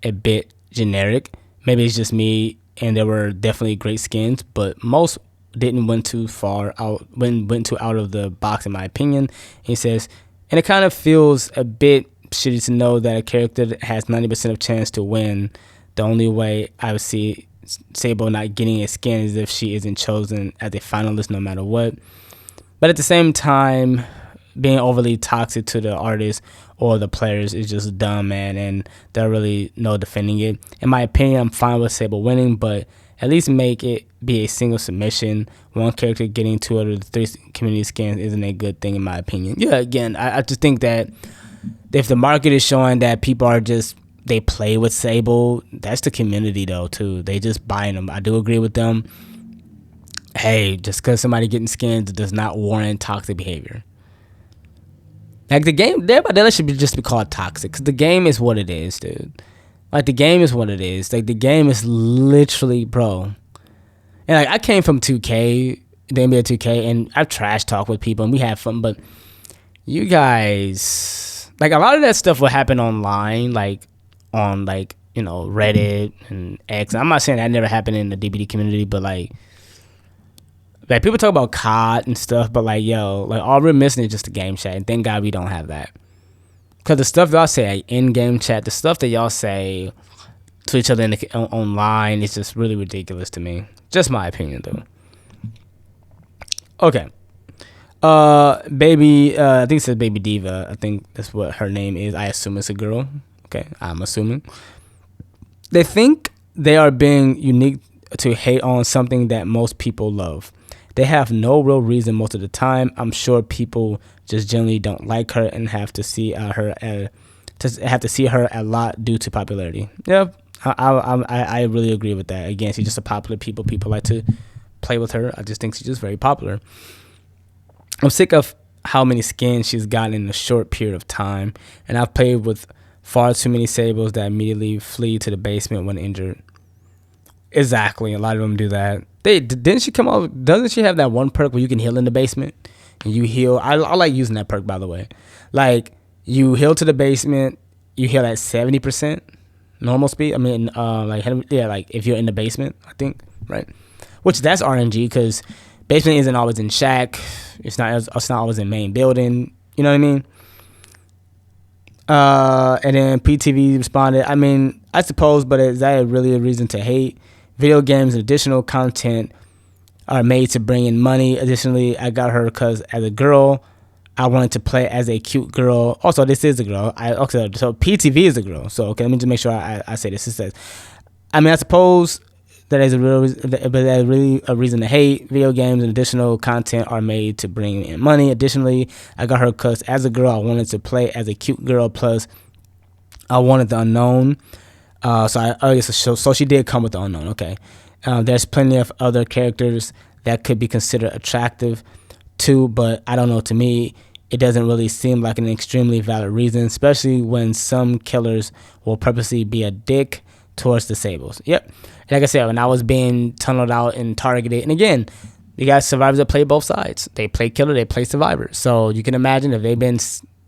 a bit generic. Maybe it's just me, and there were definitely great skins, but most didn't went too far out, went too out of the box, in my opinion. And he says, and it kind of feels a bit shitty to know that a character that has 90% of chance to win. The only way I would see Sable not getting a skin is if she isn't chosen as a finalist, no matter what. But at the same time, being overly toxic to the artists or the players is just dumb, man, and there's really no defending it. In my opinion, I'm fine with Sable winning, but at least make it be a single submission. One character getting 2 out of the 3 community skins isn't a good thing, in my opinion. Yeah, again, I just think that if the market is showing that people are just, they play with Sable, that's the community, though, too. They just buying them. I do agree with them. Hey, just because somebody getting skins does not warrant toxic behavior. Like the game, that should just be called toxic, because the game is what it is, dude. Like the game is what it is. Like the game is literally, bro. And like I came from 2K, the NBA 2K, and I've trash talked with people and we have fun, but you guys, like a lot of that stuff will happen online, like on like, Reddit and X. I'm not saying that never happened in the DBD community, but like people talk about COD and stuff, but like, yo, like all we're missing is just the game chat, and thank God we don't have that. Because the stuff y'all say in game chat, the stuff that y'all say to each other online is just really ridiculous to me. Just my opinion, though. Okay. Baby, I think it says Baby Diva. I think that's what her name is. I assume it's a girl. Okay, I'm assuming. They think they are being unique to hate on something that most people love. They have no real reason most of the time. I'm sure people just generally don't like her and have to see her a lot due to popularity. Yeah, I really agree with that. Again, she's just a popular people. People like to play with her. I just think she's just very popular. I'm sick of how many skins she's gotten in a short period of time, and I've played with far too many Sables that immediately flee to the basement when injured. Exactly, a lot of them do that. Didn't she come out? Doesn't she have that one perk where you can heal in the basement and you heal? I like using that perk, by the way. Like you heal to the basement, you heal at 70% normal speed. I mean, like if you're in the basement, I think, right? Which that's RNG because basement isn't always in shack. It's not always in main building. You know what I mean? And then PTV responded. I mean, I suppose, but is that really a reason to hate? Video games and additional content are made to bring in money. Additionally, I got her because as a girl, I wanted to play as a cute girl. Also, this is a girl. So PTV is a girl. So okay, let me just make sure I say this. It says, I mean, I suppose that is a real, but that is really a reason to hate. Video games and additional content are made to bring in money. Additionally, I got her because as a girl, I wanted to play as a cute girl. Plus, I wanted the unknown. So she did come with the unknown. Okay. There's plenty of other characters that could be considered attractive too, but I don't know. To me, it doesn't really seem like an extremely valid reason, especially when some killers will purposely be a dick towards the Sables. Yep. Like I said, when I was being tunneled out and targeted, and again, you got survivors that play both sides. They play killer, they play survivor. So you can imagine if they've been,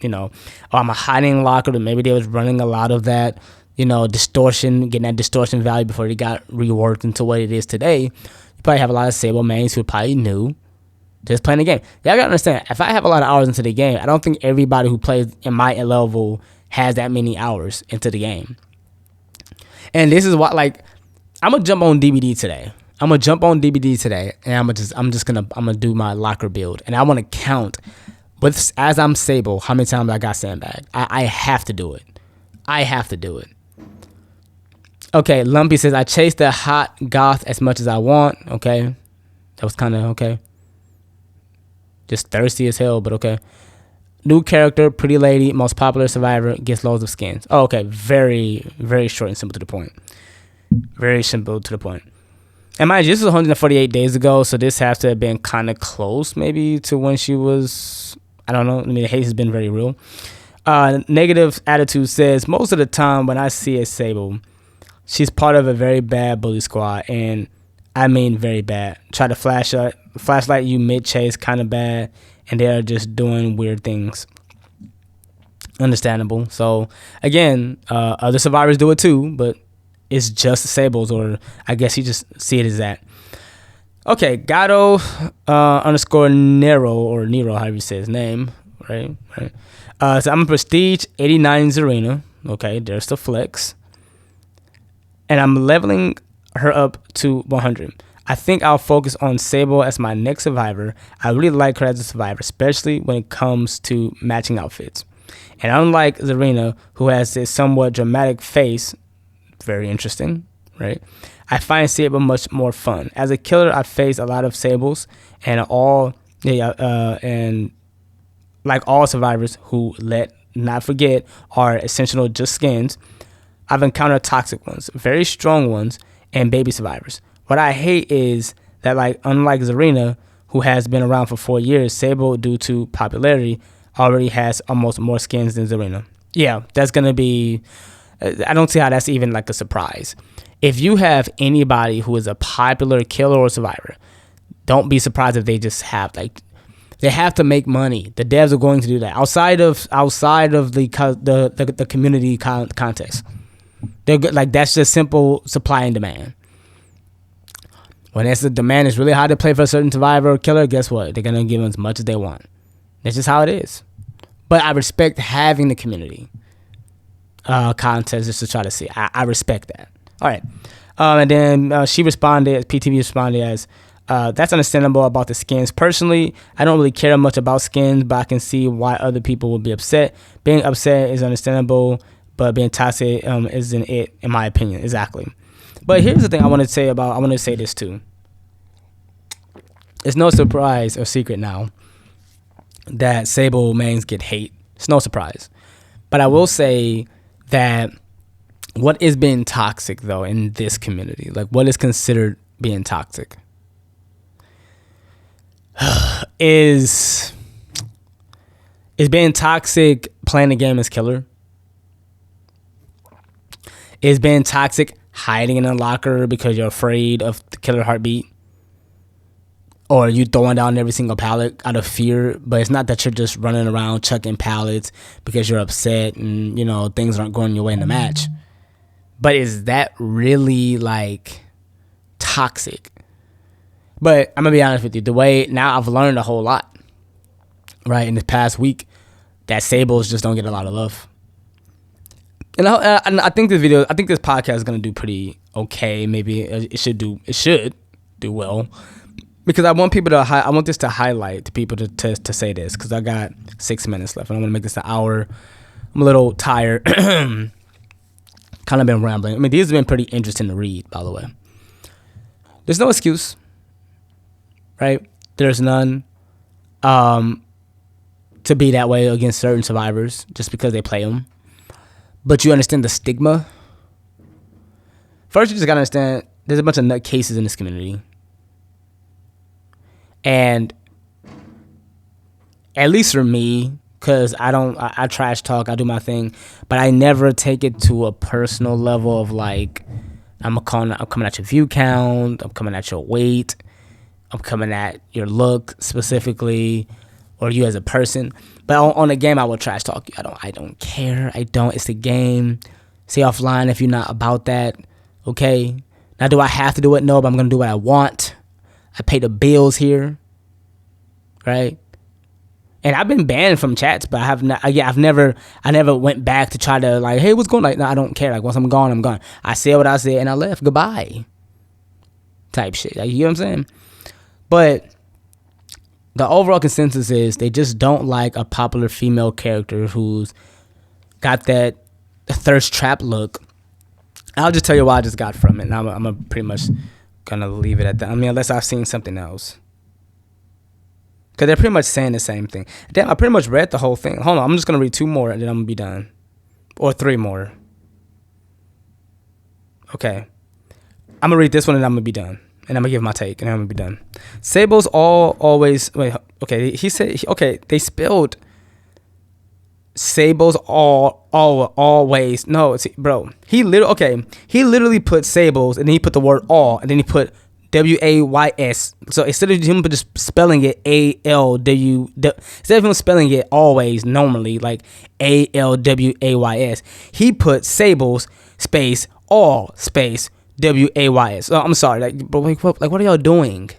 I'm a hiding locker, then maybe they was running a lot of that, distortion, getting that distortion value before they got reworked into what it is today. You probably have a lot of Sable mains who probably knew just playing the game. Y'all gotta understand, if I have a lot of hours into the game, I don't think everybody who plays in my level has that many hours into the game. And this is what, I'm gonna jump on DBD today. And I'm gonna do my locker build, and I want to count as I'm Sable how many times I got sandbagged. I have to do it. Okay, Lumpy says I chase the hot goth as much as I want. Okay, that was kind of okay. Just thirsty as hell, but okay. New character, pretty lady, most popular survivor, gets loads of skins. Oh, okay, very, very short and simple to the point. And mind you, this was 148 days ago, so this has to have been kind of close, maybe, to when she was, I don't know. I mean, the hate has been very real. Negative attitude says, most of the time when I see a Sable, she's part of a very bad bully squad, and I mean very bad. Try to flashlight you mid-chase, kind of bad, and they are just doing weird things. Understandable. So, again, other survivors do it too, but it's just Sables, or I guess you just see it as that. Okay, Gato underscore Nero, or Nero, however you say his name, right? So I'm a Prestige 89 Zarina. Okay, there's the flex. And I'm leveling her up to 100. I think I'll focus on Sable as my next survivor. I really like her as a survivor, especially when it comes to matching outfits. And unlike Zarina, who has this somewhat dramatic face, very interesting, right? I find Sable much more fun. As a killer, I face a lot of Sables, and like all survivors who, let not forget, are essential just skins, I've encountered toxic ones, very strong ones, and baby survivors. What I hate is that, unlike Zarina, who has been around for 4 years, Sable, due to popularity, already has almost more skins than Zarina. Yeah, that's going to be... I don't see how that's even a surprise. If you have anybody who is a popular killer or survivor, don't be surprised if they just have they have to make money. The devs are going to do that outside of the community context. They're that's just simple supply and demand. When the demand is really high to play for a certain survivor or killer, guess what? They're gonna give them as much as they want. That's just how it is. But I respect having the community contest just to try to see. I respect that. All right. And then she responded, PTV responded as, that's understandable about the skins. Personally, I don't really care much about skins, but I can see why other people would be upset. Being upset is understandable, but being toxic isn't it, in my opinion. Exactly. But here's the thing I want to say this too. It's no surprise or secret now that Sable mains get hate. It's no surprise. But I will say that what is being toxic, though, in this community? What is considered being toxic? Is being toxic playing the game as killer? Is being toxic hiding in a locker because you're afraid of the killer heartbeat? Or you throwing down every single pallet out of fear, but it's not that you're just running around chucking pallets because you're upset and, things aren't going your way in the match. But is that really, toxic? But I'm going to be honest with you. The way, now I've learned a whole lot, right, in this past week, that Sables just don't get a lot of love. And I think this podcast is going to do pretty okay. Maybe it should do well. Because I want this to highlight to people to say this, because I got 6 minutes left and I'm gonna make this an hour. I'm a little tired, kind of been rambling. I mean, these have been pretty interesting to read, by the way. There's no excuse, right? There's none to be that way against certain survivors just because they play them. But you understand the stigma. First, you just gotta understand there's a bunch of nut cases in this community. And at least for me, because I trash talk, I do my thing, but I never take it to a personal level of like, I'm coming at your view count, I'm coming at your weight, I'm coming at your look specifically, or you as a person. But on the game, I will trash talk you. I don't care. It's the game. Stay offline if you're not about that. Okay. Now, do I have to do it? No, but I'm gonna do what I want. I pay the bills here, right? And I've been banned from chats, but I never went back to try to like, hey, what's going on? Like, no, I don't care. Like, once I'm gone, I'm gone. I said what I said and I left. Goodbye. Type shit. Like, you know what I'm saying? But the overall consensus is they just don't like a popular female character who's got that thirst trap look. I'll just tell you what I just got from it. And I'm pretty much gonna leave it at that. I mean, unless I've seen something else. Because they're pretty much saying the same thing. Damn, I pretty much read the whole thing. Hold on, I'm just going to read 2 more and then I'm going to be done. Or 3 more. Okay. I'm going to read this one and I'm going to be done. And I'm going to give my take and I'm going to be done. Sable's always... Wait, okay. He said... Okay, they spelled Sable's always... No, bro. He literally put Sable's and then he put the word all and then he put... WAYS. So instead of him just spelling it instead of him spelling it always normally like ALWAYS, he put Sable's space all space WAYS. Oh, I'm sorry, like, but like, what are y'all doing?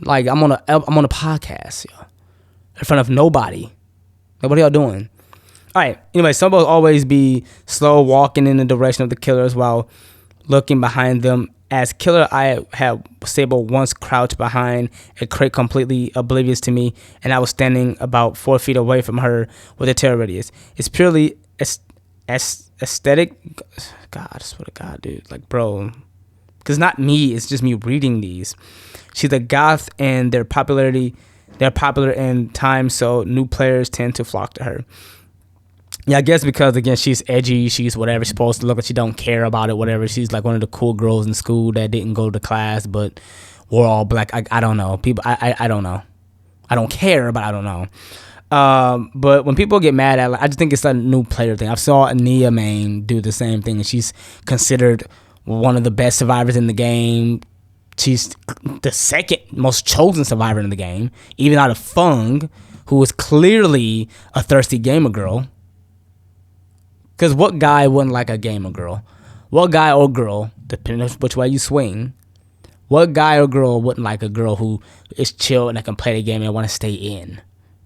Like, I'm on a podcast, yo, in front of nobody. Like, what are y'all doing? All right. Anyway, some will always be slow walking in the direction of the killers while looking behind them. As killer, I had Sable once crouched behind a crate completely oblivious to me, and I was standing about 4 feet away from her with a terror radius. It's purely aesthetic. God, I swear to God, dude. Like, bro. Because not me, it's just me reading these. She's a goth, and they're popular in time, so new players tend to flock to her. Yeah, I guess because, again, she's edgy, she's whatever, she's supposed to look like she don't care about it, whatever. She's like one of the cool girls in school that didn't go to class, but we're all black. I don't know. People, I don't know. I don't care, but I don't know. But when people get mad at, like, I just think it's a new player thing. I saw Nia main do the same thing, and she's considered one of the best survivors in the game. She's the second most chosen survivor in the game, even out of Fung, who was clearly a thirsty gamer girl. Because what guy wouldn't like a gamer girl? What guy or girl, depending on which way you swing, what guy or girl wouldn't like a girl who is chill and that can play the game and want to stay in?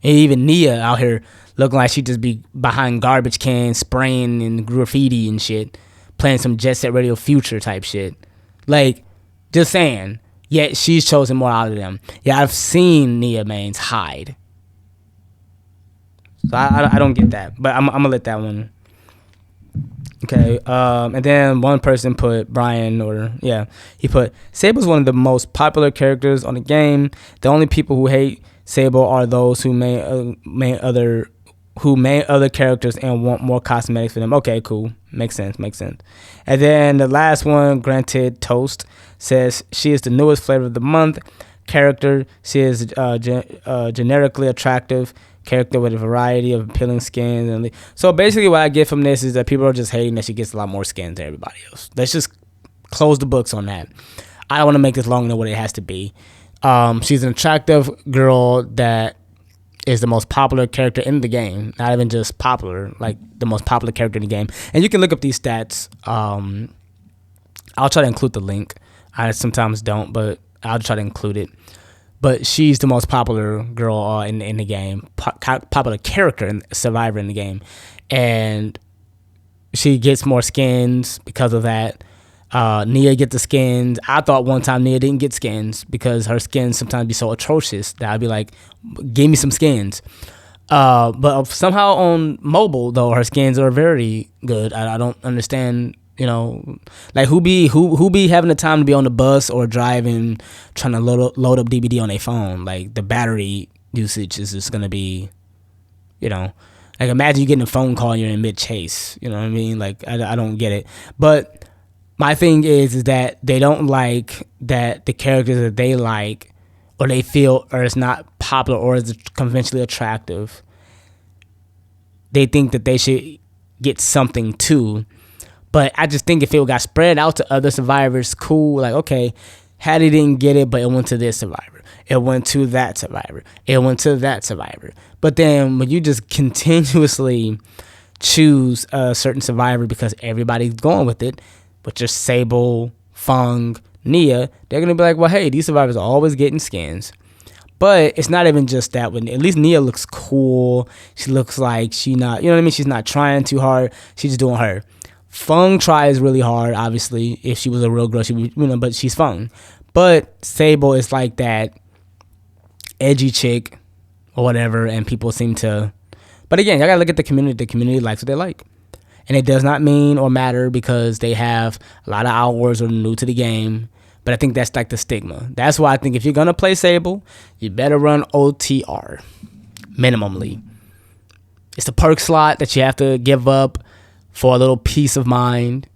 And even Nia out here looking like she just be behind garbage cans, spraying and graffiti and shit, playing some Jet Set Radio Future type shit. Like, just saying. Yet she's chosen more out of them. Yeah, I've seen Nia mains hide. So I don't get that. But I'm going to let that one... Okay, and then one person put he put Sable's one of the most popular characters on the game. The only people who hate Sable are those who main other characters and want more cosmetics for them. Okay, cool, makes sense. And then the last one, Granted Toast, says she is the newest flavor of the month character. She is generically attractive character with a variety of appealing skins. And so basically what I get from this is that people are just hating that she gets a lot more skins than everybody else. Let's just close the books on that. I don't want to make this longer than what it has to be. She's an attractive girl that is the most popular character in the game. Not even just popular, like the most popular character in the game. And you can look up these stats. I'll try to include the link. I sometimes don't, but I'll try to include it. But she's the most popular girl in the game, popular character and survivor in the game, and she gets more skins because of that. Nia gets the skins. I thought one time Nia didn't get skins because her skins sometimes be so atrocious that I'd be like, "Give me some skins." But somehow on mobile though, her skins are very good. I don't understand You know, like who be having the time to be on the bus or driving, trying to load up DBD on their phone? Like the battery usage is just gonna be, you know, like imagine you getting a phone call and you're in mid chase. You know what I mean? Like I don't get it. But my thing is that they don't like that the characters that they like or they feel or it's not popular or is conventionally attractive. They think that they should get something too. But I just think if it got spread out to other survivors, cool. Like, okay, Hattie didn't get it, but it went to this survivor. It went to that survivor. It went to that survivor. But then when you just continuously choose a certain survivor because everybody's going with it, which is Sable, Fung, Nia, they're going to be like, well, hey, these survivors are always getting skins. But it's not even just that. When at least Nia looks cool. She looks like she's not, you know what I mean? She's not trying too hard. She's just doing her. Fung tries really hard, obviously. If she was a real girl, she would, you know, but she's Fung. But Sable is like that edgy chick or whatever, and people seem to. But again, y'all gotta look at the community. The community likes what they like. And it does not mean or matter because they have a lot of hours or new to the game. But I think that's like the stigma. That's why I think if you're gonna play Sable, you better run OTR. Minimally. It's the perk slot that you have to give up for a little peace of mind.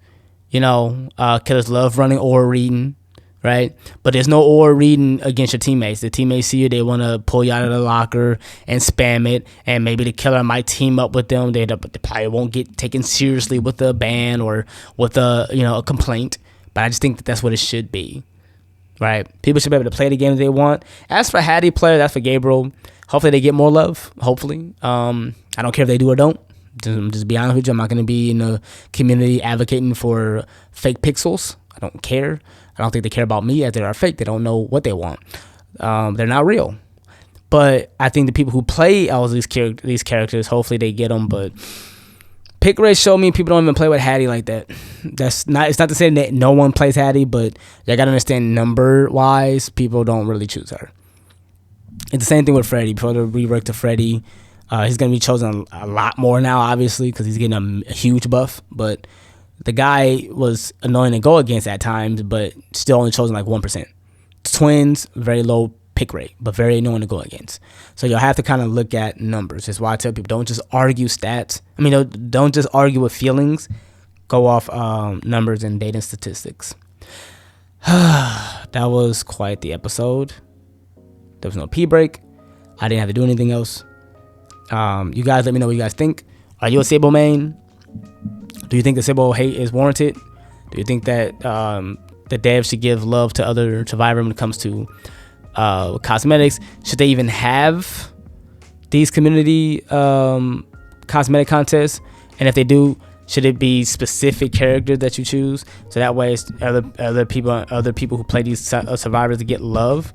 You know, killers love running aura reading, right? But there's no aura reading against your teammates. The teammates see you, they want to pull you out of the locker and spam it, and maybe the killer might team up with them. They probably won't get taken seriously with a ban or with a complaint. But I just think that that's what it should be, right? People should be able to play the game they want. As for Hattie player, that's for Gabriel. Hopefully they get more love. Hopefully, I don't care if they do or don't. Just be honest with you, I'm not going to be in the community advocating for fake pixels. I don't care. I don't think they care about me as they are fake. They don't know what they want. They're not real. But I think the people who play all of these characters, hopefully they get them. But pick rate showed me people don't even play with Hattie like that. It's not to say that no one plays Hattie, but you got to understand number-wise, people don't really choose her. It's the same thing with Freddy. Before the rework to Freddy, he's going to be chosen a lot more now, obviously, because he's getting a huge buff. But the guy was annoying to go against at times, but still only chosen like 1%. Twins, very low pick rate, but very annoying to go against. So you'll have to kind of look at numbers. That's why I tell people, don't just argue stats. I mean, don't just argue with feelings. Go off numbers and data and statistics. That was quite the episode. There was no pee break. I didn't have to do anything else. You guys let me know what you guys think. Are you a Sable main? Do you think the Sable hate is warranted? Do you think that the devs should give love to other survivors when it comes to cosmetics? Should they even have these community cosmetic contests? And if they do, should it be specific characters that you choose? So that way it's other people who play these survivors to get love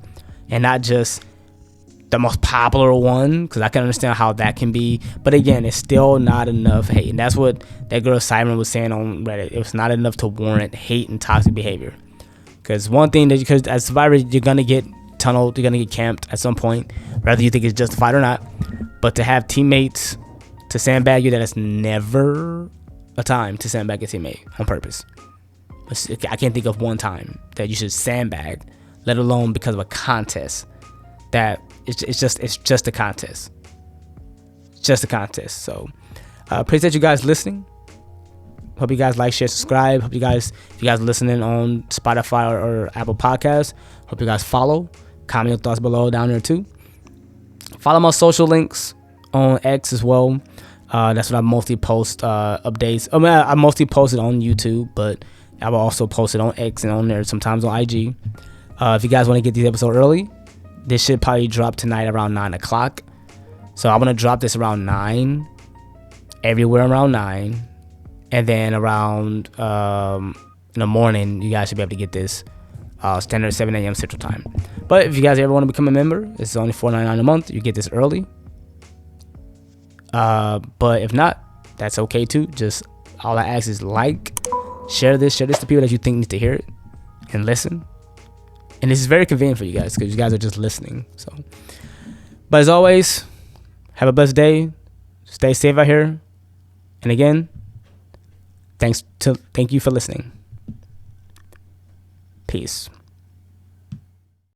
and not just the most popular one, because I can understand how that can be. But again, it's still not enough hate. And that's what that girl Simon was saying on Reddit. It was not enough to warrant hate and toxic behavior. Because one thing that because as survivors, you're going to get tunneled, you're going to get camped at some point, whether you think it's justified or not. But to have teammates to sandbag you, that is never a time to sandbag a teammate on purpose. I can't think of one time that you should sandbag, let alone because of a contest. That it's just a contest. Just a contest. So appreciate you guys listening. Hope you guys like, share, subscribe. Hope you guys, if you guys are listening on Spotify or Apple Podcasts, hope you guys follow. Comment your thoughts below down there too. Follow my social links on X as well. That's what I mostly post updates. I mean, I mostly post it on YouTube, but I will also post it on X and on there sometimes on IG. If you guys want to get these episodes early, this should probably drop tonight around 9 o'clock. So I'm going to drop this around 9, everywhere around 9. And then around in the morning, you guys should be able to get this standard 7 a.m. Central Time. But if you guys ever want to become a member, it's only $4.99 a month. You get this early. But if not, that's okay too. Just all I ask is like, share this to people that you think need to hear it and listen. And this is very convenient for you guys because you guys are just listening. So, but as always, have a blessed day. Stay safe out here. And again, Thank you for listening. Peace.